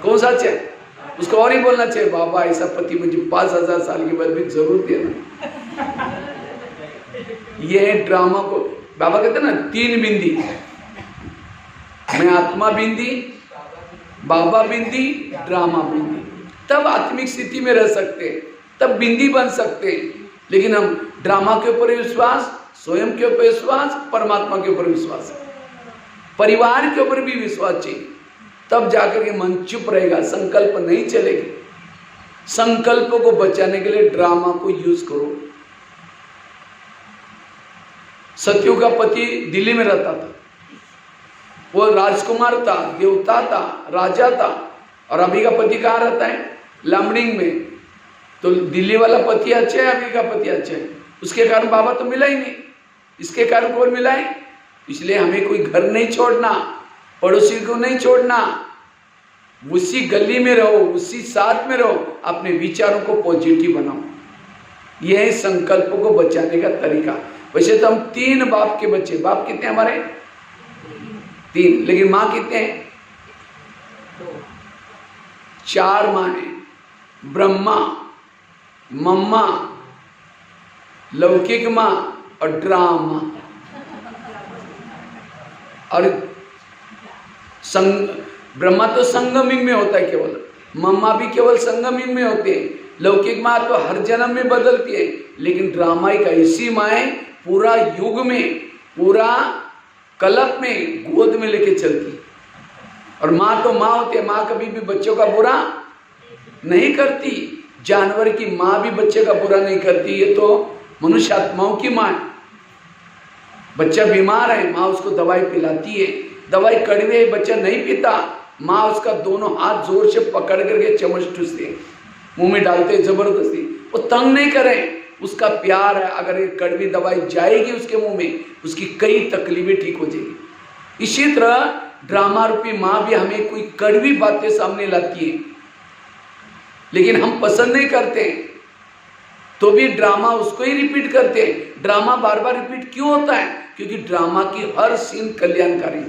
कौन सा अच्छा है? उसको और ही बोलना चाहिए बाबा ऐसा पति मुझे 5000 साल के बाद भी जरूर देना। ये ड्रामा को बाबा कहते ना 3 बिंदी, मैं आत्मा बिंदी, बाबा बिंदी, ड्रामा बिंदी। तब आत्मिक स्थिति में रह सकते, तब बिंदी बन सकते। लेकिन हम ड्रामा के ऊपर विश्वास, स्वयं के ऊपर विश्वास, परमात्मा के ऊपर विश्वास, परिवार के ऊपर भी विश्वास चाहिए, तब जाकर के मन चुप रहेगा, संकल्प नहीं चलेगी। संकल्प को बचाने के लिए ड्रामा को यूज करो। सतयुग का पति दिल्ली में रहता था, वो राजकुमार था, देवता था, राजा था। और अभी का पति कहाँ रहता है? लामडिंग में। तो दिल्ली वाला पति अच्छा है, अभी का पति अच्छा है, उसके कारण बाबा तो मिला ही नहीं। इसके कारण कौन मिला है? इसलिए हमें कोई घर नहीं छोड़ना, पड़ोसी को नहीं छोड़ना, उसी गली में रहो, उसी साथ में रहो, अपने विचारों को पॉजिटिव बनाओ। यह है संकल्प को बचाने का तरीका। वैसे तो हम 3 बाप के बच्चे, बाप कितने हमारे? 3, लेकिन माँ कितने हैं? 4 माँ है, ब्रह्मा, मम्मा, लौकिक माँ और ड्रामा। और ब्रह्मा तो संगमिक में होता है केवल, मम्मा भी केवल संगमिक में होते हैं, लौकिक माँ तो हर जन्म में बदलती है। लेकिन ड्रामा एक ऐसी माँ है पूरा युग में, पूरा कल्प में गोद में लेके चलती। और माँ तो माँ होती है, माँ कभी भी बच्चों का बुरा नहीं करती। जानवर की माँ भी बच्चे का बुरा नहीं करती, ये तो मनुष्य आत्माओं की माँ है। बच्चा बीमार है, माँ उसको दवाई पिलाती है, दवाई कड़वी है, बच्चा नहीं पीता, माँ उसका दोनों हाथ जोर से पकड़ करके चम्मच ठूसते, मुंह में डालते जबरदस्ती। वो तंग नहीं करें, उसका प्यार है। अगर ये कड़वी दवाई जाएगी उसके मुंह में, उसकी कई तकलीफें ठीक हो जाएगी। इसी तरह ड्रामा रूपी माँ भी हमें कोई कड़वी बातें सामने लाती है, लेकिन हम पसंद नहीं करते। तो भी ड्रामा उसको ही रिपीट करते हैं। ड्रामा बार बार रिपीट क्यों होता है? क्योंकि ड्रामा की हर सीन कल्याणकारी,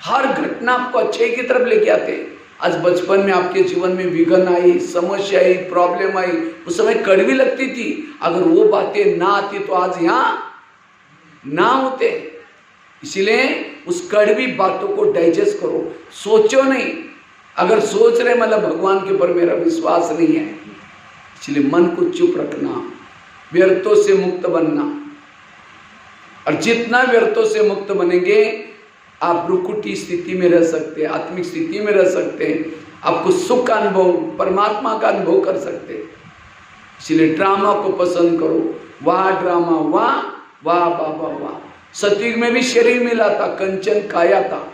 हर घटना आपको अच्छे की तरफ लेके आते हैं। आज बचपन में आपके जीवन में विघ्न आई, समस्या आई, प्रॉब्लम आई, उस समय कड़वी लगती थी। अगर वो बातें ना आती तो आज यहाँ ना होते। इसलिए उस कड़वी बातों को डाइजेस्ट करो, सोचो नहीं। अगर सोच रहे मतलब भगवान के ऊपर मेरा विश्वास नहीं है, इसलिए मन को चुप रखना, व्यर्थों से मुक्त बनना। और जितना व्यर्थों से मुक्त बनेंगे आप रुकुटी स्थिति में रह सकते हैं, आत्मिक स्थिति में रह सकते हैं, आपको सुख का अनुभव, परमात्मा का अनुभव कर सकते हैं। इसलिए ड्रामा को पसंद करो। वाह ड्रामा, वाह वाह बाबा वाह। सतयुग में भी शरीर मिला था, कंचन काया था,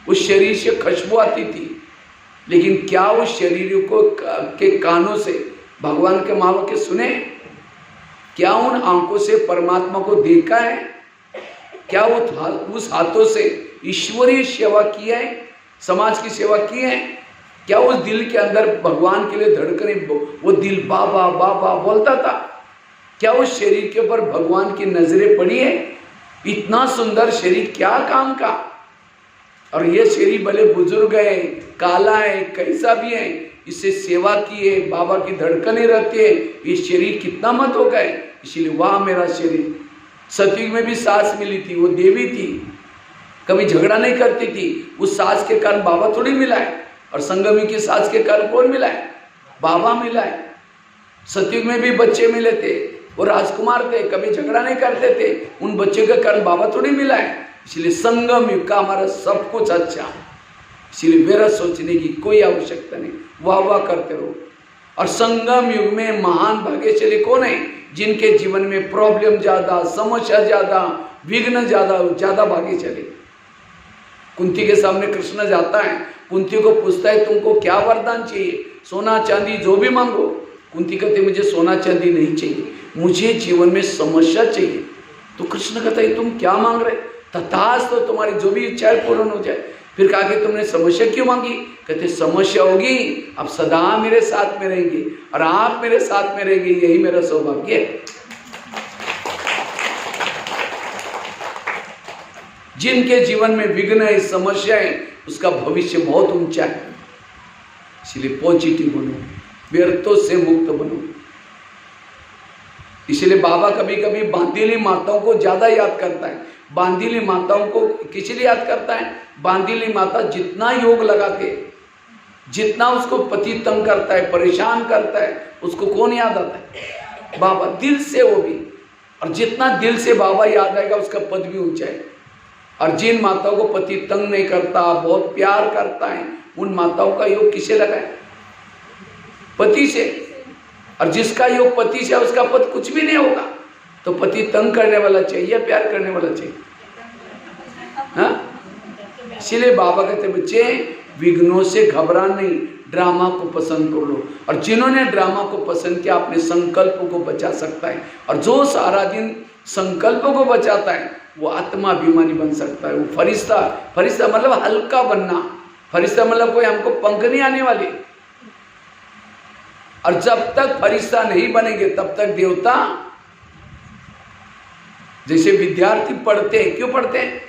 उस शरीर से खुशबू आती थी, लेकिन क्या उस शरीर को के कानों से भगवान के महावाक्य सुने? क्या उन आंखों से परमात्मा को देखा है? क्या उस हाथों से ईश्वरीय सेवा की है, समाज की सेवा की है? क्या उस दिल के अंदर भगवान के लिए धड़कने, वो दिल बाबा बाबा बोलता था? क्या उस शरीर के ऊपर भगवान की नजरें पड़ी है? इतना सुंदर शरीर क्या काम का। और ये शरीर भले बुजुर्ग है, काला है, कैसा भी है, इससे सेवा की है, बाबा की धड़कने रहती है, ये शरीर कितना मत हो गए। इसीलिए वाह मेरा शरीर। सतयुग में भी सास मिली थी, वो देवी थी, कभी झगड़ा नहीं करती थी। उस सास के कारण बाबा थोड़ी मिला है, और संगमी की सास के कारण कौन मिला है? बाबा मिला है। सतयुग में भी बच्चे मिले थे, वो राजकुमार थे, कभी झगड़ा नहीं करते थे, उन बच्चों के कारण बाबा थोड़ी मिला है। इसलिए संगम युग का हमारा सब कुछ अच्छा, इसलिए मेरा सोचने की कोई आवश्यकता नहीं, वाह वाह करते रहो। और संगम युग में महान भाग्यशाली कौन है? जिनके जीवन में प्रॉब्लम ज्यादा, समस्या ज्यादा, विघ्न ज्यादा भाग्यशाली। कुंती के सामने कृष्ण जाता है, कुंती को पूछता है तुमको क्या वरदान चाहिए? सोना चांदी जो भी मांगो। कुंती कहते मुझे सोना चांदी नहीं चाहिए, मुझे जीवन में समस्या चाहिए। तो कृष्ण कहता है तुम क्या मांग रहे? तथास्तु, तो तुम्हारी जो भी इच्छाएं पूर्ण हो जाए। फिर कहा कि तुमने समस्या क्यों मांगी? कहते समस्या होगी, अब सदा मेरे साथ में रहेंगे, और आप मेरे साथ में रहेंगे, यही मेरा सौभाग्य है। जिनके जीवन में विघ्न है, समस्या है, उसका भविष्य बहुत ऊंचा है। इसलिए पॉजिटिव बनो, व्यर्थों से मुक्त बनो। इसलिए बाबा कभी कभी बांदीली माताओं को ज्यादा याद करता है। बांदीली माताओं को किस लिए याद करता है? बांदीली माता जितना योग लगाते, जितना उसको पति तंग करता है, परेशान करता है, उसको कौन याद आता है? बाबा, दिल से वो भी। और जितना दिल से बाबा याद आएगा उसका पद भी ऊंचा है। और जिन माताओं को पति तंग नहीं करता, बहुत प्यार करता है, उन माताओं का योग किसे लगा है? पति से। और जिसका योग पति से, उसका पद कुछ भी नहीं होगा। तो पति तंग करने वाला चाहिए, प्यार करने वाला चाहिए? हाँ, इसलिए बाबा कहते बच्चे विघ्नों से घबरा नहीं, ड्रामा को पसंद कर लो। और जिन्होंने ड्रामा को पसंद किया अपने संकल्पों को बचा सकता है। और जो सारा दिन संकल्पों को बचाता है वो आत्माभिमानी बन सकता है। वो फरिश्ता, फरिश्ता मतलब हल्का बनना, फरिश्ता मतलब कोई हमको पंख नहीं आने वाली। और जब तक फरिश्ता नहीं बनेंगे तब तक देवता। जैसे विद्यार्थी पढ़ते हैं, क्यों पढ़ते हैं?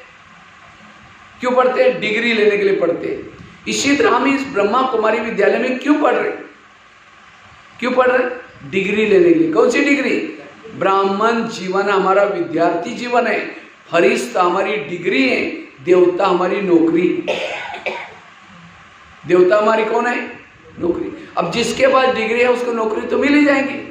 क्यों पढ़ते हैं? डिग्री लेने के लिए पढ़ते हैं। इसी तरह हम इस ब्रह्मा कुमारी विद्यालय में क्यों पढ़ रहे? क्यों पढ़ रहे? डिग्री लेने के लिए। कौन सी डिग्री? ब्राह्मण जीवन हमारा विद्यार्थी जीवन है, फरिश्ता हमारी डिग्री है, देवता हमारी नौकरी। देवता हमारी कौन है? नौकरी। अब जिसके पास डिग्री है उसको नौकरी तो मिल ही जाएगी।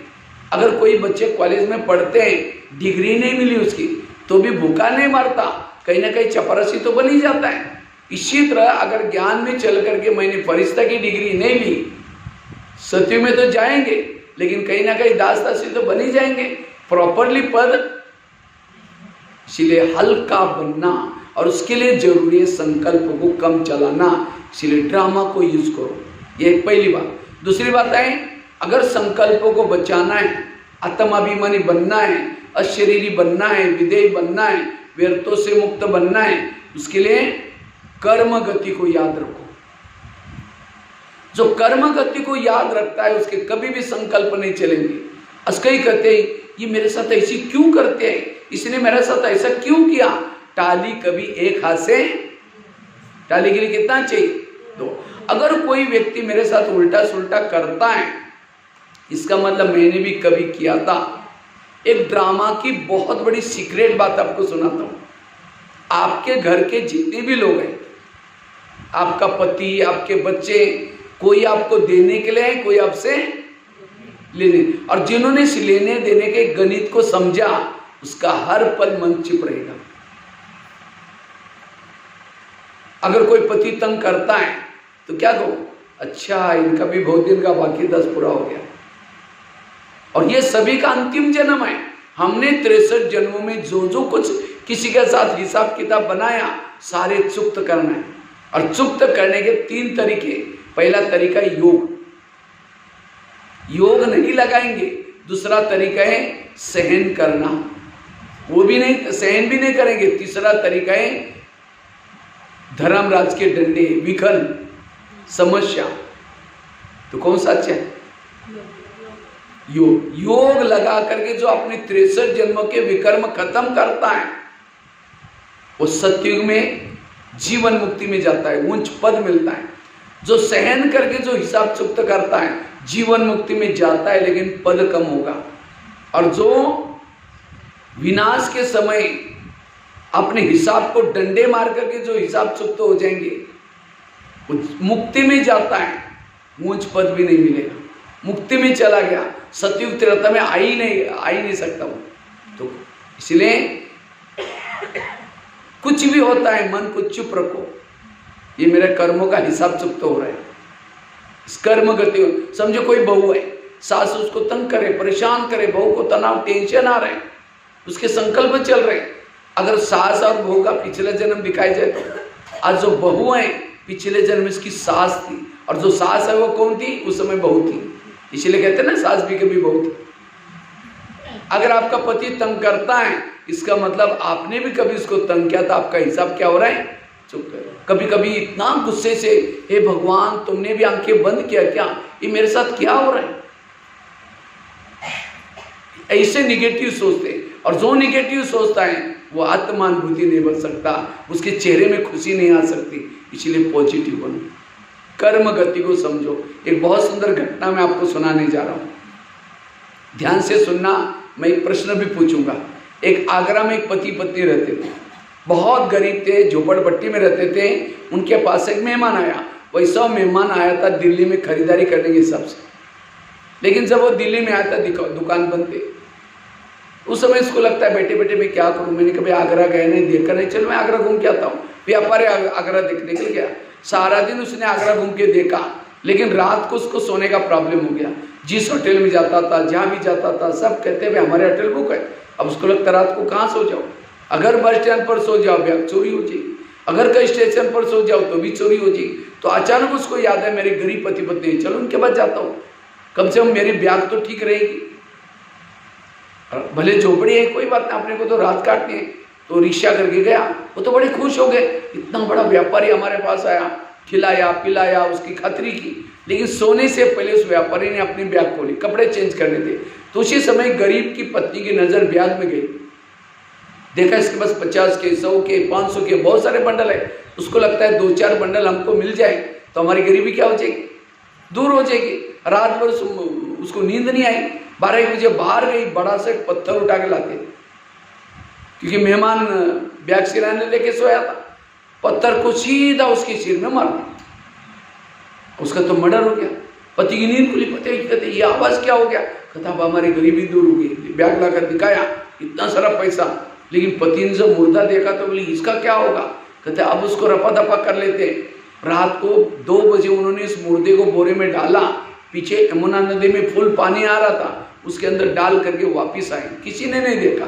अगर कोई बच्चे कॉलेज में पढ़ते हैं, डिग्री नहीं मिली उसकी, तो भी भूखा नहीं मरता, कहीं ना कहीं चपरासी तो बन ही जाता है। इसी तरह अगर ज्ञान में चल करके मैंने फरिश्ता की डिग्री नहीं ली, सत्य में तो जाएंगे, लेकिन कहीं ना कहीं दास दासी तो बन ही जाएंगे, प्रॉपरली पद। इसीलिए हल्का बनना, और उसके लिए जरूरी है संकल्प को कम चलाना। इसीलिए ड्रामा को यूज करो, ये पहली बात। दूसरी बात है, अगर संकल्पों को बचाना है, आत्माभिमानी बनना है, अशरीरी बनना है, विधेय बनना है, व्यर्थों से मुक्त बनना है, उसके लिए कर्म गति को याद रखो। जो कर्म गति को याद रखता है उसके कभी भी संकल्प नहीं चलेंगे। कई कहते हैं ये मेरे साथ ऐसी क्यों करते हैं, इसने मेरे साथ ऐसा क्यों किया। टाली कभी एक हाथ से, टाली के लिए कितना चाहिए, 2। अगर कोई व्यक्ति मेरे साथ उल्टा सुल्टा करता है, इसका मतलब मैंने भी कभी किया था। एक ड्रामा की बहुत बड़ी सीक्रेट बात आपको सुनाता हूं। आपके घर के जितने भी लोग हैं, आपका पति, आपके बच्चे, कोई आपको देने के लिए है, कोई आपसे लेने, और जिन्होंने इस लेने देने के गणित को समझा, उसका हर पल मन चुप रहेगा। अगर कोई पति तंग करता है तो क्या कहो, अच्छा इनका भी बहुत दिन का बाकी 10 पूरा हो गया। और ये सभी का अंतिम जन्म है। हमने 63 जन्मों में जो जो कुछ किसी के साथ हिसाब किताब बनाया, सारे चुक्त करना है। और चुक्त करने के 3 तरीके। पहला तरीका योग, योग नहीं लगाएंगे। दूसरा तरीका है सहन करना, वो भी नहीं, सहन भी नहीं करेंगे। तीसरा तरीका है धर्मराज के डंडे, विघन, समस्या। तो कौन सा अच्छा है? योग। योग लगा करके जो अपने 63 जन्मों के विकर्म खत्म करता है, वो सतयुग में जीवन मुक्ति में जाता है, उच्च पद मिलता है। जो सहन करके जो हिसाब चुक्त करता है, जीवन मुक्ति में जाता है, लेकिन पद कम होगा। और जो विनाश के समय अपने हिसाब को डंडे मार करके जो हिसाब चुक्त हो जाएंगे, वो मुक्ति में जाता है, ऊंच पद भी नहीं मिलेगा, मुक्ति में चला गया, सतयुग त्रेता में आ ही नहीं सकता वो। तो इसलिए कुछ भी होता है, मन को चुप रखो। ये मेरे कर्मों का हिसाब चुप्त हो रहा है, इस कर्म गति। समझो कोई बहू है, सास उसको तंग करे, परेशान करे, बहू को तनाव, टेंशन आ रहे हैं, उसके संकल्प चल रहे हैं। अगर सास और बहू का पिछला जन्म दिखाई जाए तो आज जो बहू है, पिछले जन्म इसकी सास थी, और जो सास है वो कौन थी, उस समय बहू थी। इसलिए कहते हैं ना, सास भी कभी बहू थी। अगर आपका पति तंग करता है, इसका मतलब आपने भी कभी उसको तंग किया था। आपका हिसाब क्या हो रहा है, चुप करो। कभी कभी इतना गुस्से से, हे भगवान तुमने भी आंखें बंद किया क्या, ये मेरे साथ क्या हो रहा है, ऐसे निगेटिव सोचते हैं। और जो निगेटिव सोचता है वो आत्मानुभूति नहीं बन सकता, उसके चेहरे में खुशी नहीं आ सकती। इसलिए पॉजिटिव बनो, कर्म गति को समझो। एक बहुत सुंदर घटना मैं आपको सुनाने जा रहा हूँ, ध्यान से सुनना। मैं एक प्रश्न भी पूछूंगा। एक आगरा में एक पति पत्नी रहते थे, बहुत गरीब थे, झोपड़पट्टी में रहते थे। उनके पास एक मेहमान आया। वैसा मेहमान आया था दिल्ली में खरीदारी करने के हिसाब से, लेकिन जब वो दिल्ली में आया था दुकान बंद थी। उस समय इसको लगता है बैठे बैठे मैं क्या करूं, मैंने कभी आगरा गया नहीं, देखा नहीं, चलो मैं आगरा घूम के आता हूँ। व्यापारी आगरा देखने के लिए गया। सारा दिन उसने आगरा घूम के देखा, लेकिन रात को उसको सोने का प्रॉब्लम हो गया। जिस होटल में जाता था, जहाँ भी जाता था, सब कहते हैं हमारे होटल बुक है। अब उसको लगता रात को कहाँ सो जाओ, अगर बस स्टैंड पर सो जाओ बैग चोरी हो जाएगी, अगर कहीं स्टेशन पर सो जाओ तो भी चोरी हो जाएगी। तो अचानक उसको याद है मेरे गरीब पति पत्नी, चलो उनके पास जाता हूँ, कम से कम मेरी ब्याग तो ठीक रहेगी। भले झोपड़ी है कोई बात नहीं, अपने को तो रात काटनी है। तो रिक्शा करके गया, वो तो बड़े खुश हो गए, इतना बड़ा व्यापारी हमारे पास आया, खिलाया पिलाया, उसकी खातिरी की। लेकिन सोने से पहले उस व्यापारी ने अपनी बैग खोली, कपड़े चेंज करने थे। तो उसी समय गरीब की पत्नी की नजर बैग में गई, देखा इसके पास 50 के, 100 के, 500 के बहुत सारे बंडल है। उसको लगता है 2-4 बंडल हमको मिल जाए तो हमारी गरीबी क्या हो जाएगी, दूर हो जाएगी। रात भर उसको नींद नहीं आई, 12 बजे बाहर गई, बड़ा सा पत्थर उठा के लाते, क्योंकि मेहमान बैग सिराने लेके सोया था। पत्थर को सीधा उसके सिर में मार दिया, उसका तो मर्डर हो गया। पति की नींद खुली, पति कहते ये आवाज क्या हो गया, कहता अब हमारी गरीबी दूर हो गई। बैग लाकर दिखाया, इतना सारा पैसा। लेकिन पति ने जब मुर्दा देखा तो बोली इसका क्या होगा, कहते अब उसको रफा दफा कर लेते। रात को 2 बजे उन्होंने इस मुर्दे को बोरे में डाला, पीछे यमुना नदी में फुल पानी आ रहा था, उसके अंदर डाल करके वापिस आए, किसी ने नहीं देखा।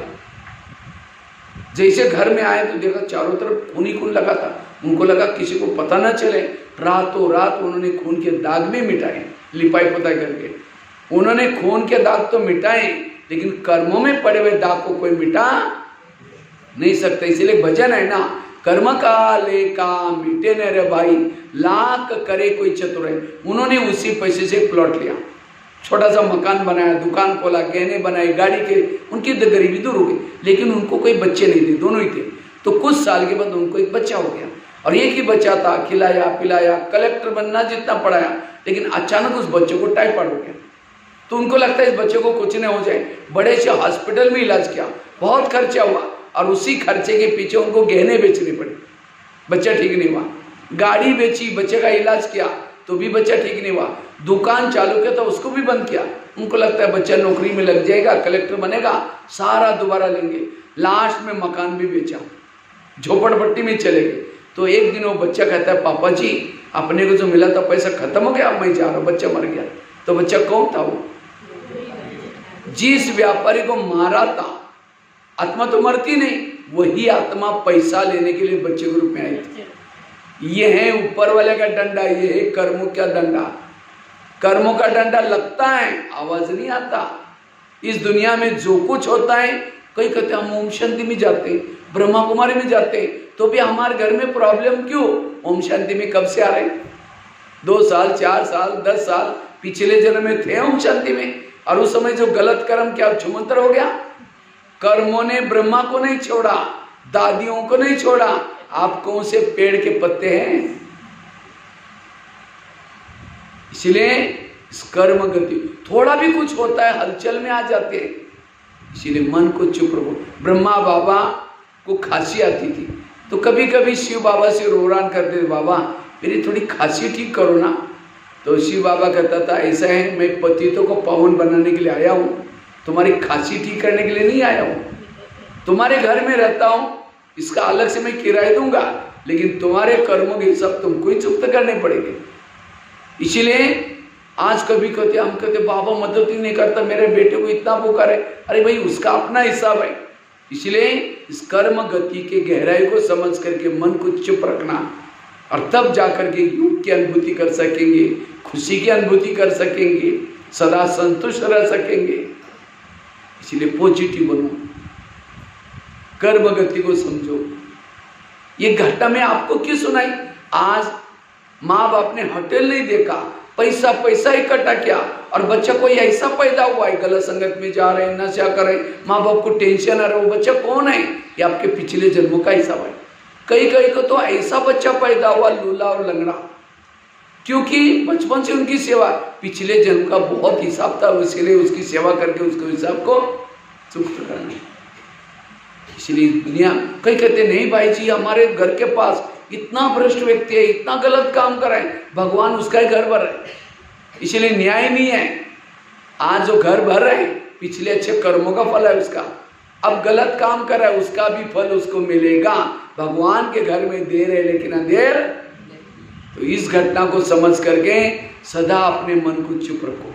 जैसे घर में आए तो देखा चारों तरफ खून ही खून लगा था। उनको लगा किसी को पता ना चले, रातों रात उन्होंने खून के दाग भी मिटाए, लिपाई पुताई करके। उन्होंने खून के दाग तो मिटाए, लेकिन कर्मों में पड़े हुए दाग को कोई मिटा नहीं सकता। इसलिए भजन है ना, कर्म काले का मिटे न रे भाई, लाख करे कोई चतुर है। उन्होंने उसी पैसे से प्लॉट लिया, छोटा सा मकान बनाया, दुकान खोला, गहने बनाए, गाड़ी के, उनकी गरीबी दूर हो गई। लेकिन उनको कोई बच्चे नहीं थे, दोनों ही थे। तो कुछ साल के बाद उनको एक बच्चा हो गया, और एक ही बच्चा था, खिलाया पिलाया, कलेक्टर बनना जितना पढ़ाया, लेकिन अचानक उस बच्चे को टाइफाइड हो गया। तो उनको लगता है इस बच्चे को कुछ नहीं हो जाए, बड़े से हॉस्पिटल में इलाज किया, बहुत खर्चा हुआ, और उसी खर्चे के पीछे उनको गहने बेचने पड़े, बच्चा ठीक नहीं हुआ। गाड़ी बेची, बच्चे का इलाज किया, तो भी बच्चा ठीक नहीं हुआ। दुकान चालू किया तो उसको भी बंद किया। उनको लगता है बच्चा नौकरी में लग जाएगा, कलेक्टर बनेगा, सारा दोबारा लेंगे। लास्ट में मकान भी बेचा, झोपड़पट्टी में चले गए। तो एक दिन वो बच्चा कहता है, पापा जी अपने को जो मिला था पैसा खत्म हो गया, मैं जा रहा हूँ, बच्चा मर गया। तो बच्चा कौन था? वो जिस व्यापारी को मारा था, आत्मा तो मरती नहीं, वही आत्मा पैसा लेने के लिए बच्चे के रूप में आई थी। ये है ऊपर वाले का डंडा, ये है कर्मों का डंडा। कर्मों का डंडा लगता है, आवाज नहीं आता। इस दुनिया में जो कुछ होता है, कई कहते हम ओम शांति में जाते, ब्रह्मा कुमारी में जाते, तो भी हमारे घर में प्रॉब्लम क्यों? ओम शांति में कब से आ रहे? 2 साल, 4 साल, 10 साल पिछले जन्म में थे ओम शांति में, और उस समय जो गलत कर्म क्या छुमंतर हो गया? कर्मों ने ब्रह्मा को नहीं छोड़ा, दादियों को नहीं छोड़ा, आप कौन से पेड़ के पत्ते हैं? इसलिए इस कर्म गति थोड़ा भी कुछ होता है, हलचल में आ जाते हैं। इसीलिए मन को चुप रखो। ब्रह्मा बाबा को खांसी आती थी, तो कभी कभी शिव बाबा से रोरान करते थे, बाबा मेरी थोड़ी खांसी ठीक करो ना। तो शिव बाबा कहता था, ऐसा है मैं पतितों को पावन बनाने के लिए आया हूँ, तुम्हारी खांसी ठीक करने के लिए नहीं आया हूँ। तुम्हारे घर में रहता हूँ, इसका अलग से मैं किराया दूंगा, लेकिन तुम्हारे कर्मों के हिसाब तुमको ही चुकता करने पड़ेंगे। इसीलिए आज कभी कहते हम कहते बाबा मदद ही नहीं करता, मेरे बेटे को इतना पुकार है। अरे भाई उसका अपना हिसाब है। इसलिए इस कर्म गति के गहराई को समझ करके मन को चुप रखना, और तब जाकर के योग की अनुभूति कर सकेंगे, खुशी की अनुभूति कर सकेंगे, सदा संतुष्ट रह सकेंगे। इसलिए पॉजिटिव बनो, कर्म गति को समझो। ये घटना मैं आपको क्यों सुनाई? आज माँ बाप ने होटल नहीं देखा, पैसा पैसा इकट्ठा किया, और बच्चा कोई ऐसा पैदा हुआ है, गलत संगत में जा रहे हैं, नशा कर रहे हैं, माँ बाप को टेंशन आ रहा है। वो बच्चा कौन है? ये आपके पिछले जन्मों का हिसाब है। कई कई को तो ऐसा बच्चा पैदा हुआ लूला और लंगड़ा, क्योंकि बचपन से उनकी सेवा, पिछले जन्म का बहुत हिसाब था, इसलिए उसकी सेवा करके उसको हिसाब को चुकता करना। इसलिए दुनिया कई कहते नहीं भाई जी हमारे घर के पास इतना भ्रष्ट व्यक्ति है, इतना गलत काम कर रहे हैं, भगवान उसका ही घर भर रहे हैं, इसलिए न्याय नहीं है। आज जो घर भर रहे हैं पिछले अच्छे कर्मों का फल है उसका, अब गलत काम कर रहा है उसका भी फल उसको मिलेगा। भगवान के घर में देर है लेकिन अंधेर। तो इस घटना को समझ करके सदा अपने मन को चुप रखो।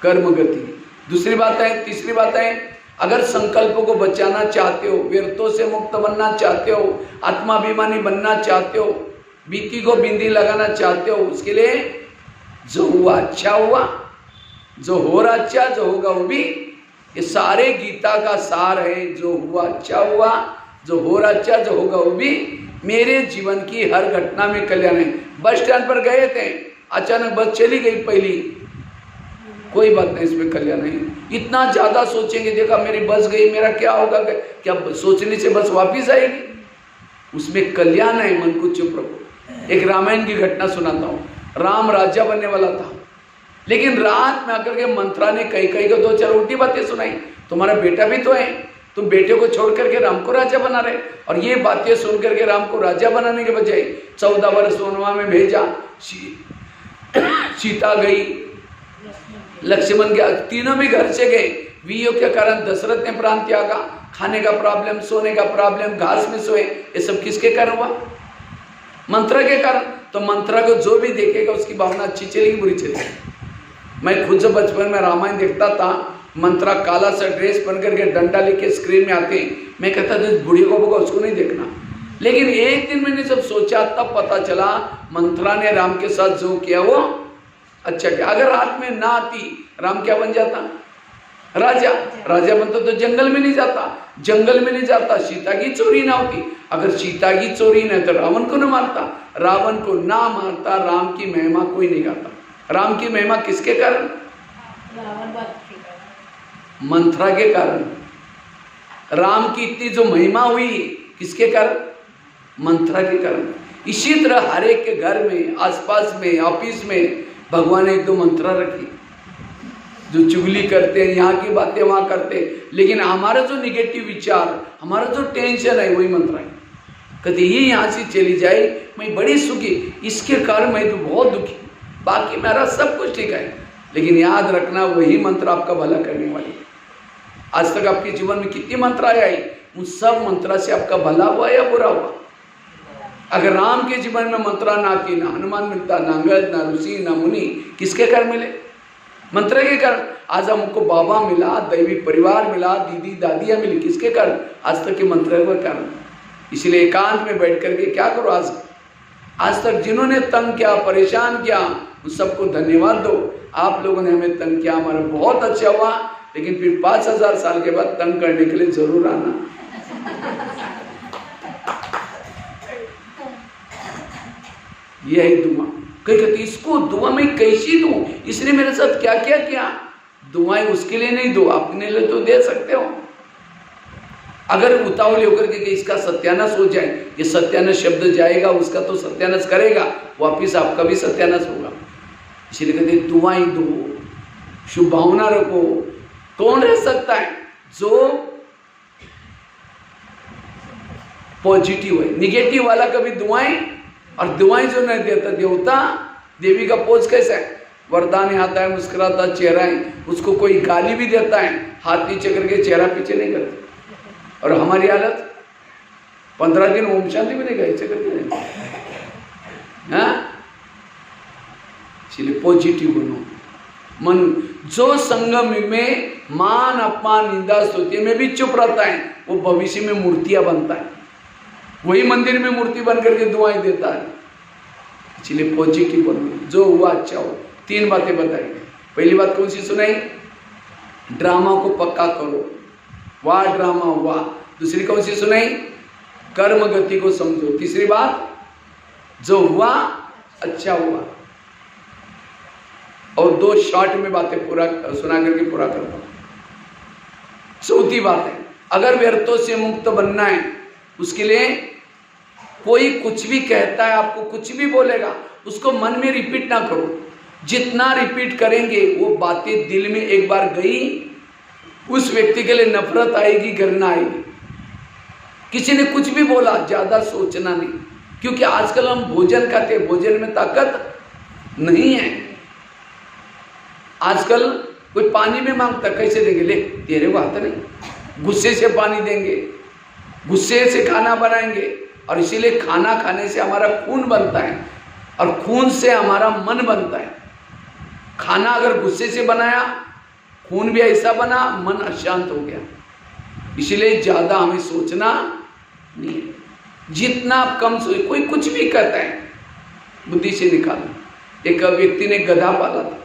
कर्म गति। दूसरी बात है, तीसरी बात है, अगर संकल्पों को बचाना चाहते हो, व्यर्थों से मुक्त बनना चाहते हो, आत्माभिमानी बनना चाहते हो, बीती को बिंदी लगाना चाहते हो, उसके लिए जो हुआ अच्छा हुआ, जो हो रहा अच्छा, जो होगा वो भी। ये सारे गीता का सार है। जो हुआ अच्छा हुआ, जो हो रहा अच्छा, जो होगा वो भी। मेरे जीवन की हर घटना में कल्याण है। बस स्टैंड पर गए थे, अचानक बस चली गई पहली, कोई बात नहीं, इसमें कल्याण नहीं। इतना ज्यादा सोचेंगे, देखा मेरी बस गई, मेरा क्या होगा, क्या सोचने से बस वापिस आएगी? उसमें कल्याण है। मन को चुप रखो। एक रामायण की घटना सुनाता हूँ। राम राजा बनने वाला था, लेकिन रात में आकर के मंत्रा ने कई कई को 2-4 उल्टी बातें सुनाई। तुम्हारा बेटा भी तो है, तुम बेटे को छोड़ करके राम को राजा बना रहे। और ये बातें सुन करके राम को राजा बनाने के बजाय 14 वर्ष वनवास में भेजा। सीता गई, लक्ष्मण गया, तीनों भी घर से गए। वियोग के कारण दशरथ ने प्राण त्यागा। खाने का प्रॉब्लम, सोने का प्रॉब्लम, घास में सोए, ये सब किसके कारण हुआ? मंत्र के कारण। तो मंत्र को जो भी देखेगा उसकी भावना अच्छी चलेगी बुरी चलेगी। मैं खुद से बचपन में रामायण देखता था, मंत्रा काला सा ड्रेस पहन करके डंडा लेके स्क्रीन में आते, मैं कहता था बूढ़ी को होगा उसको नहीं देखना। लेकिन एक दिन मैंने जब सोचा तब पता चला मंत्रा ने राम के साथ जो किया वो अच्छा क्या। अगर रात में ना आती राम क्या बन जाता? राजा राजा बनता तो जंगल में नहीं जाता, जंगल में नहीं जाता सीता की चोरी ना होती, अगर सीता की चोरी न तो रावण को न मारता, रावण को ना मारता, राम की महिमा कोई नहीं गाता। राम की महिमा किसके कारण? मंथरा के कारण। राम की इतनी जो महिमा हुई किसके कारण? मंथरा के कारण। इसी तरह हर एक के घर में, आसपास में, ऑफिस में भगवान ने एक दो मंत्रा रखी, जो चुगली करते हैं, यहाँ की बातें वहाँ करते हैं, लेकिन हमारा जो निगेटिव विचार, हमारा जो टेंशन है वही मंत्र है। कहते ये यहाँ से चली जाए मैं बड़ी सुखी, इसके कारण मैं तो बहुत दुखी, बाकी मेरा सब कुछ ठीक है, लेकिन याद रखना वही मंत्र आपका भला करने वाली है। आज तक आपके जीवन में कितनी मंत्राएं आई, उन सब मंत्रा से आपका भला हुआ या बुरा हुआ? अगर राम के जीवन में मंत्रा ना की, ना हनुमान मिलता, ना अंगद, ना ऋषि, ना मुनि, किसके कारण मिले? मंत्र के कारण। आज हमको बाबा मिला, दैवी परिवार मिला, दीदी दादियाँ मिली, किसके कारण? आज तक के मंत्र के कारण। इसलिए एकांत में बैठ करके क्या करो, आज तक जिन्होंने तंग किया, परेशान किया, उन सबको धन्यवाद दो। आप लोगों ने हमें तंग किया, हमारा बहुत अच्छा हुआ, लेकिन फिर 5000 साल के बाद तंग करने के लिए जरूर आना। यही दुआ। कहीं कहती इसको दुआ मैं कैसी दूं, इसने मेरे साथ क्या क्या किया? दुआएं उसके लिए नहीं दो, अपने लिए तो दे सकते हो। अगर उतावली होकर के इसका सत्यानाश हो जाए, ये सत्यानाश शब्द जाएगा, उसका तो सत्यानाश करेगा, वापिस आपका भी सत्यानाश होगा। इसलिए कहते दुआएं दो, शुभ भावना रखो। कौन रह सकता है? जो पॉजिटिव है। निगेटिव वाला कभी दुआएं, और दुआएं जो नहीं देता, देवता देवी का पोज कैसा है? वरदान आता है, मुस्कुराता चेहरा है, उसको कोई गाली भी देता है, हाथ नीचे करके चेहरा पीछे नहीं करते। और हमारी हालत 15 दिन ओम शांति में नहीं गए करके। हाँ, इसलिए पॉजिटिव बनो। मन जो संगम में मान अपमान निंदा स्तुति में भी चुप रहता है, वो भविष्य में मूर्तियां बनता है, वही मंदिर में मूर्ति बन करके दुआएं देता है। इसलिए पॉजिटिव बनो, जो हुआ अच्छा हो। 3 बातें बताई। पहली बात कौन सी सुनाई? ड्रामा को पक्का करो, वाह ड्रामा हुआ। दूसरी कौन सी सुनाई? कर्म गति को समझो। तीसरी बात, जो हुआ अच्छा हुआ। और 2 शॉर्ट में बातें पूरा सुना करके पूरा करता हूं। चौथी बात है, अगर व्यर्थों से मुक्त बनना है, उसके लिए कोई कुछ भी कहता है, आपको कुछ भी बोलेगा, उसको मन में रिपीट ना करो। जितना रिपीट करेंगे वो बातें दिल में एक बार गई, उस व्यक्ति के लिए नफरत आएगी, घृणा आएगी। किसी ने कुछ भी बोला, ज्यादा सोचना नहीं, क्योंकि आजकल हम भोजन खाते हैं, भोजन में ताकत नहीं है। आजकल कोई पानी में मांगता, कैसे देंगे? ले तेरे को आता नहीं, गुस्से से पानी देंगे, गुस्से से खाना बनाएंगे। और इसीलिए खाना खाने से हमारा खून बनता है, और खून से हमारा मन बनता है। खाना अगर गुस्से से बनाया, खून भी ऐसा बना, मन अशांत हो गया। इसीलिए ज्यादा हमें सोचना नहीं है। जितना आप कम सोचे, कोई कुछ भी कहता है, बुद्धि से निकालो। एक व्यक्ति ने गधा पाला था,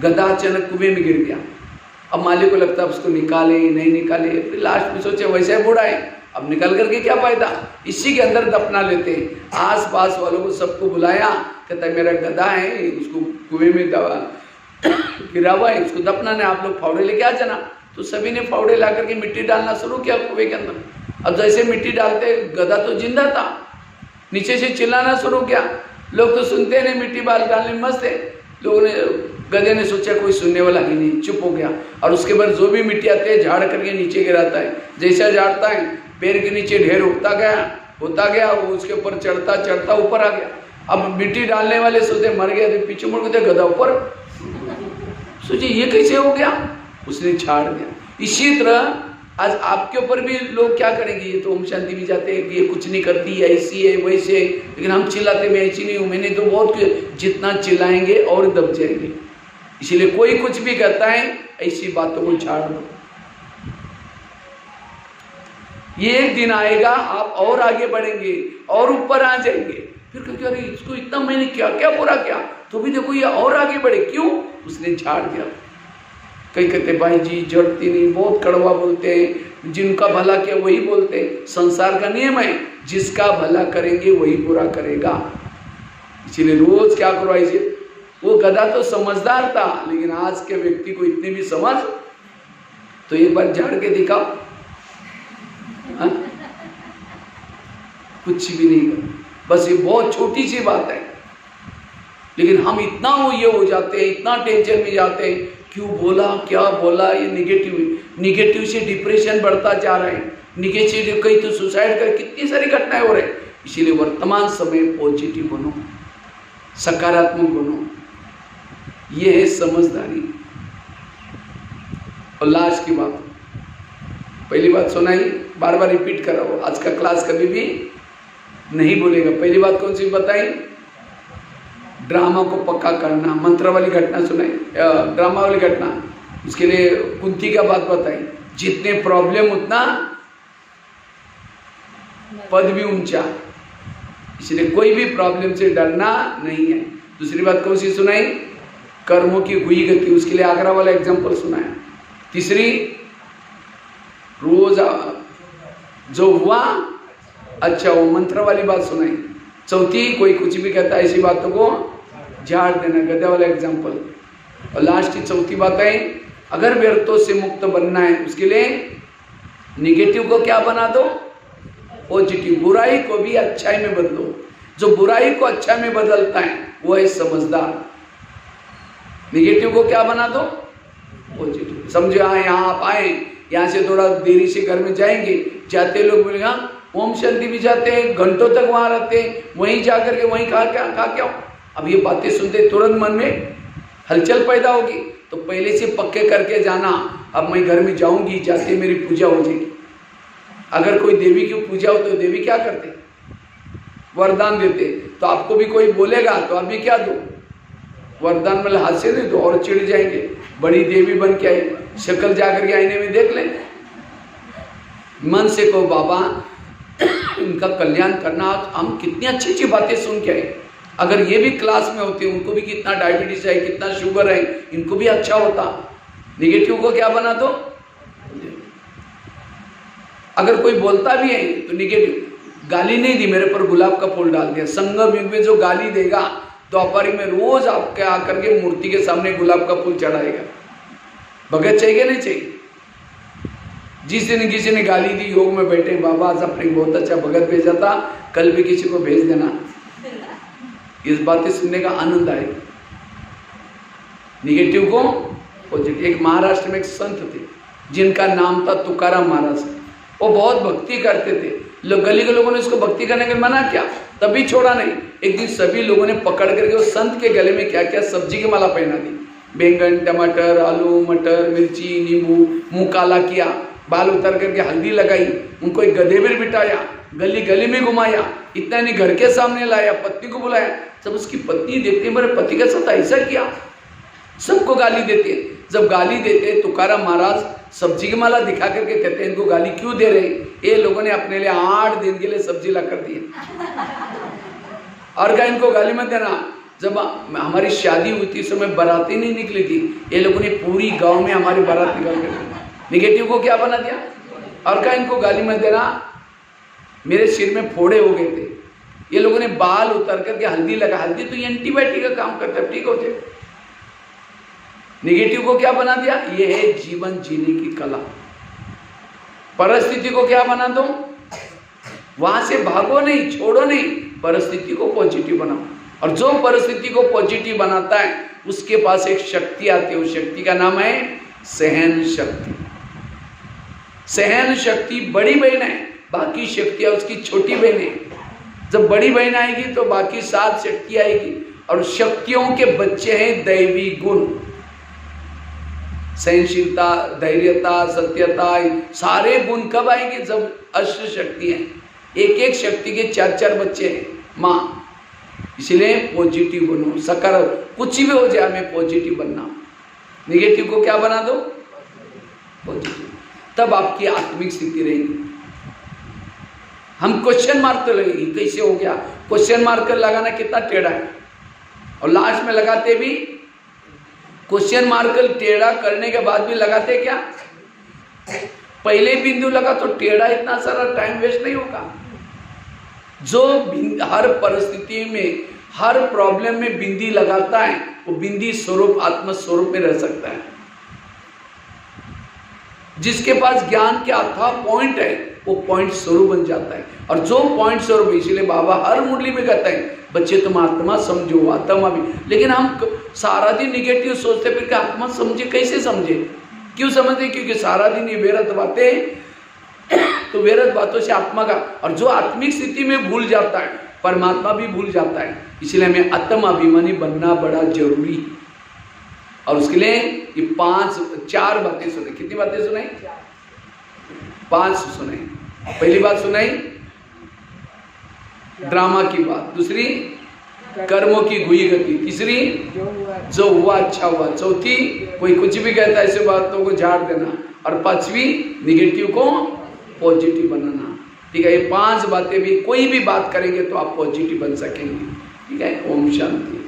गधा अचानक कुएं में गिर गया। अब मालिक को लगता है उसको निकाले नहीं निकाले, फिर लास्ट में सोचे वैसे बूढ़ा है, अब निकल करके क्या फायदा, इसी के अंदर दफना लेते हैं। आस पास वालों को सबको बुलाया, कहता है मेरा गधा है, उसको कुएं में गिरा हुआ है, उसको दफनाना है, आप लोग फावड़े लेके आ जाना। तो सभी ने फावड़े ला करके मिट्टी डालना शुरू किया कुएं के अंदर। अब जैसे मिट्टी डालते, गधा तो जिंदा था, नीचे से चिल्लाना शुरू किया। लोग तो सुनते नहीं, मिट्टी बाल डालने में मस्त है। लोगों ने, गधे ने सोचा कोई सुनने वाला ही नहीं, चुप हो गया। और उसके बाद जो भी मिट्टी आती है झाड़ करके नीचे गिराता है। जैसा झाड़ता है, पैर के नीचे ढेर होता गया, वो उसके ऊपर चढ़ता चढ़ता ऊपर आ गया। अब मिट्टी डालने वाले सोचे मर गया, तो पीछे मुड़ के गधा ऊपर, सोचे ये कैसे हो गया, उसने छाड़ दिया। इसी तरह आज आपके ऊपर भी लोग क्या करेंगे, ये तो ओम शांति भी जाते हैं कि ये कुछ नहीं करती, ऐसी है वैसे, लेकिन हम चिल्लाते मैं ऐसी नहीं हूँ, मैंने तो बहुत, जितना चिल्लाएंगे और दब जाएंगे। इसलिए कोई कुछ भी कहता है, ऐसी बातों को छाड़ दो। ये एक दिन आएगा, आप और आगे बढ़ेंगे और ऊपर आ जाएंगे। फिर क्योंकि अरे इसको इतना मैंने क्या क्या बुरा किया, तो भी देखो ये और आगे बढ़े, क्यों? उसने झाड़ दिया। कई कहते भाई जी जड़ती नहीं, बहुत कड़वा बोलते हैं, जिनका भला किया वही बोलते हैं। संसार का नियम है, जिसका भला करेंगे वही बुरा करेगा। इसीलिए रोज क्या करो ऐसे। वो गधा तो समझदार था, लेकिन आज के व्यक्ति को इतनी भी समझ, तो एक बार झाड़ के दिखाओ, कुछ भी नहीं कर। बस ये बहुत छोटी सी बात है, लेकिन हम इतना ये हो जाते हैं, इतना टेंशन में जाते हैं, क्यों बोला, क्या बोला, ये निगेटिव से डिप्रेशन बढ़ता जा रहा है, निगेटिव कहीं तो सुसाइड कर, कितनी सारी घटनाएं हो रही है। इसीलिए वर्तमान समय पॉजिटिव बनो, सकारात्मक बनो, ये है समझदारी। और लास्ट की बात, पहली बात सुनाई, बार बार रिपीट कराओ, आज का क्लास कभी भी नहीं भूलेगा। पहली बात कौन सी बताई? ड्रामा को पक्का करना। मंत्र वाली घटना सुनाई, ड्रामा वाली घटना, उसके लिए कुंती का बात बताई, जितने प्रॉब्लम उतना पद भी ऊंचा, इसलिए कोई भी प्रॉब्लम से डरना नहीं है। दूसरी बात कौन सी सुनाई? कर्मों की हुई गति, उसके लिए आगरा वाला एग्जांपल सुनाया। तीसरी, रोज जो हुआ अच्छा, वो मंत्र वाली बात सुनाई। चौथी, कोई कुछ भी कहता है ऐसी बातों को झाड़ देना, गधा वाला एग्जांपल। और लास्ट की चौथी बात है, अगर व्यर्थों से मुक्त बनना है, उसके लिए निगेटिव को क्या बना दो? पॉजिटिव। बुराई को भी अच्छाई में बदलो। जो बुराई को अच्छा में बदलता है वो है समझदार। निगेटिव को क्या बना दो? पॉजिटिव। समझे? यहाँ आप आए, यहाँ से थोड़ा देरी से घर में जाएंगे, जाते लोग बोलेगा ओम शांति भी जाते हैं, घंटों तक वहां रहते हैं, वहीं जाकर के वहीं खा क्या। अब ये बातें सुनते तुरंत मन में हलचल पैदा होगी, तो पहले से पक्के करके जाना, अब मैं घर में जाऊंगी, जाते मेरी पूजा हो जाएगी। अगर कोई देवी की पूजा हो तो देवी क्या करते? वरदान देते। तो आपको भी कोई बोलेगा तो आप भी क्या दो? वरदान मतलब हाथ से नहीं दो, और चिढ़ जाएंगे। बड़ी देवी बन के आई, शक्ल जाकर के आईने में देख लें, मन से कहो बाबा इनका कल्याण करना। हम कितनी अच्छी अच्छी बातें सुन के आए, अगर ये भी क्लास में होते, उनको भी कितना डायबिटीज है, कितना शुगर है, इनको भी अच्छा होता। निगेटिव को क्या बना दो? अगर कोई बोलता भी है तो निगेटिव, गाली नहीं दी, मेरे पर गुलाब का फूल डाल दिया। संगम युग में जो गाली देगा, द्वापर में रोज आपके आकर के मूर्ति के सामने गुलाब का फूल चढ़ाएगा। भगत चाहिए नहीं चाहिए? जिस दिन किसी ने गाली दी, योग में बैठे, बाबा आज अपने बहुत अच्छा भगत भेजा था, कल भी किसी को भेज देना, इस बातें सुनने का आनंद आएगा। निगेटिव को पॉजिटिव। एक महाराष्ट्र में एक संत थे जिनका नाम था तुकाराम महाराज। वो बहुत भक्ति करते थे, गली के लोगों ने उसको भक्ति करने के मना किया, तभी छोड़ा नहीं। एक दिन सभी लोगों ने पकड़ करके उस संत के गले में क्या क्या सब्जी की माला पहना दी, बैंगन, टमाटर, आलू, मटर, मिर्ची, नींबू, मुंह काला किया, बाल उतर करके हल्दी लगाई, उनको एक गधे पर बिठाया, गली गली में घुमाया, इतना नहीं घर के सामने लाया, पत्नी को बुलाया। जब उसकी पत्नी देखती है मेरे पति के साथ ऐसा किया, सबको गाली देते हैं। जब गाली देते हैं, तुकाराम महाराज सब्जी की माला दिखा करके कहते हैं इनको गाली क्यों दे रहे? ये लोगों ने अपने लिए 8 दिन के लिए सब्जी ला कर दी और क्या इनको गाली मत देना। जब हमारी शादी हुई थी, समय बाराती नहीं निकली थी, ये लोगों ने पूरी गांव में हमारी बारात निकाल कर निगेटिव को क्या बना दिया, और क्या इनको गाली मत देना। मेरे सिर में फोड़े हो गए थे, ये लोगों ने बाल उतर करके हल्दी लगा, हल्दी तो एंटीबायोटिक का काम करता है, ठीक होते। निगेटिव को क्या बना दिया? ये है जीवन जीने की कला। परिस्थिति को क्या बना दो? वहां से भागो नहीं, छोड़ो नहीं, परिस्थिति को पॉजिटिव बनाओ। और जो परिस्थिति को पॉजिटिव बनाता है उसके पास एक शक्ति आती है, उस शक्ति का नाम है सहन शक्ति। सहन शक्ति बड़ी बहन है, बाकी शक्तियां उसकी छोटी बहन है। जब बड़ी बहन आएगी तो बाकी 7 शक्ति आएगी, और शक्तियों के बच्चे हैं दैवी गुण, सहनशीलता, धैर्यता, सत्यता, सारे गुण कब आएंगे? जब अष्ट शक्ति है, एक एक शक्ति के 4-4 बच्चे हैं माँ। इसलिए पॉजिटिव बनो, सकारात्मक, कुछ भी हो जाए हमें पॉजिटिव बनना। निगेटिव को क्या बना दो? पॉजिटिव। तब आपकी आत्मिक स्थिति रहेगी। हम क्वेश्चन मार्क तो लगेगी, कैसे हो गया? क्वेश्चन मार्क कर लगाना कितना टेढ़ा है, और लास्ट में लगाते भी क्वेश्चन मार्क टेढ़ा करने के बाद भी लगाते क्या? पहले बिंदु लगा तो टेढ़ा इतना सारा टाइम वेस्ट नहीं होगा। जो हर परिस्थिति में, हर प्रॉब्लम में बिंदी लगाता है वो बिंदी स्वरूप आत्म स्वरूप में रह सकता है। जिसके पास ज्ञान के अथाह पॉइंट है वो पॉइंट स्वरूप बन जाता है। और जो पॉइंट स्वरूप, इसीलिए बाबा हर मुरली में कहते हैं बच्चे तुम आत्मा समझो, आत्मा भी। लेकिन हम सारा दिन निगेटिव सोचते, फिर क्या आत्मा समझे? कैसे समझे? क्यों समझे? क्योंकि सारा दिन ये व्यर्थ बातें, तो व्यर्थ बातों से आत्मा का, और जो आत्मिक स्थिति में भूल जाता है परमात्मा भी भूल जाता है। इसलिए हमें आत्म अभिमानी बनना बड़ा जरूरी है। और उसके लिए ये 4 बातें सुने। कितनी बातें सुनाई? 5 सुनाई। पहली बात सुनाई ड्रामा की बात, दूसरी कर्मों की गुई गति, तीसरी जो हुआ अच्छा हुआ, चौथी कोई कुछ भी कहता है ऐसे बातों को झाड़ देना, और 5वीं निगेटिव को पॉजिटिव बनाना। ठीक है, ये 5 बातें भी कोई भी बात करेंगे तो आप पॉजिटिव बन सकेंगे। ठीक है, ओम शांति।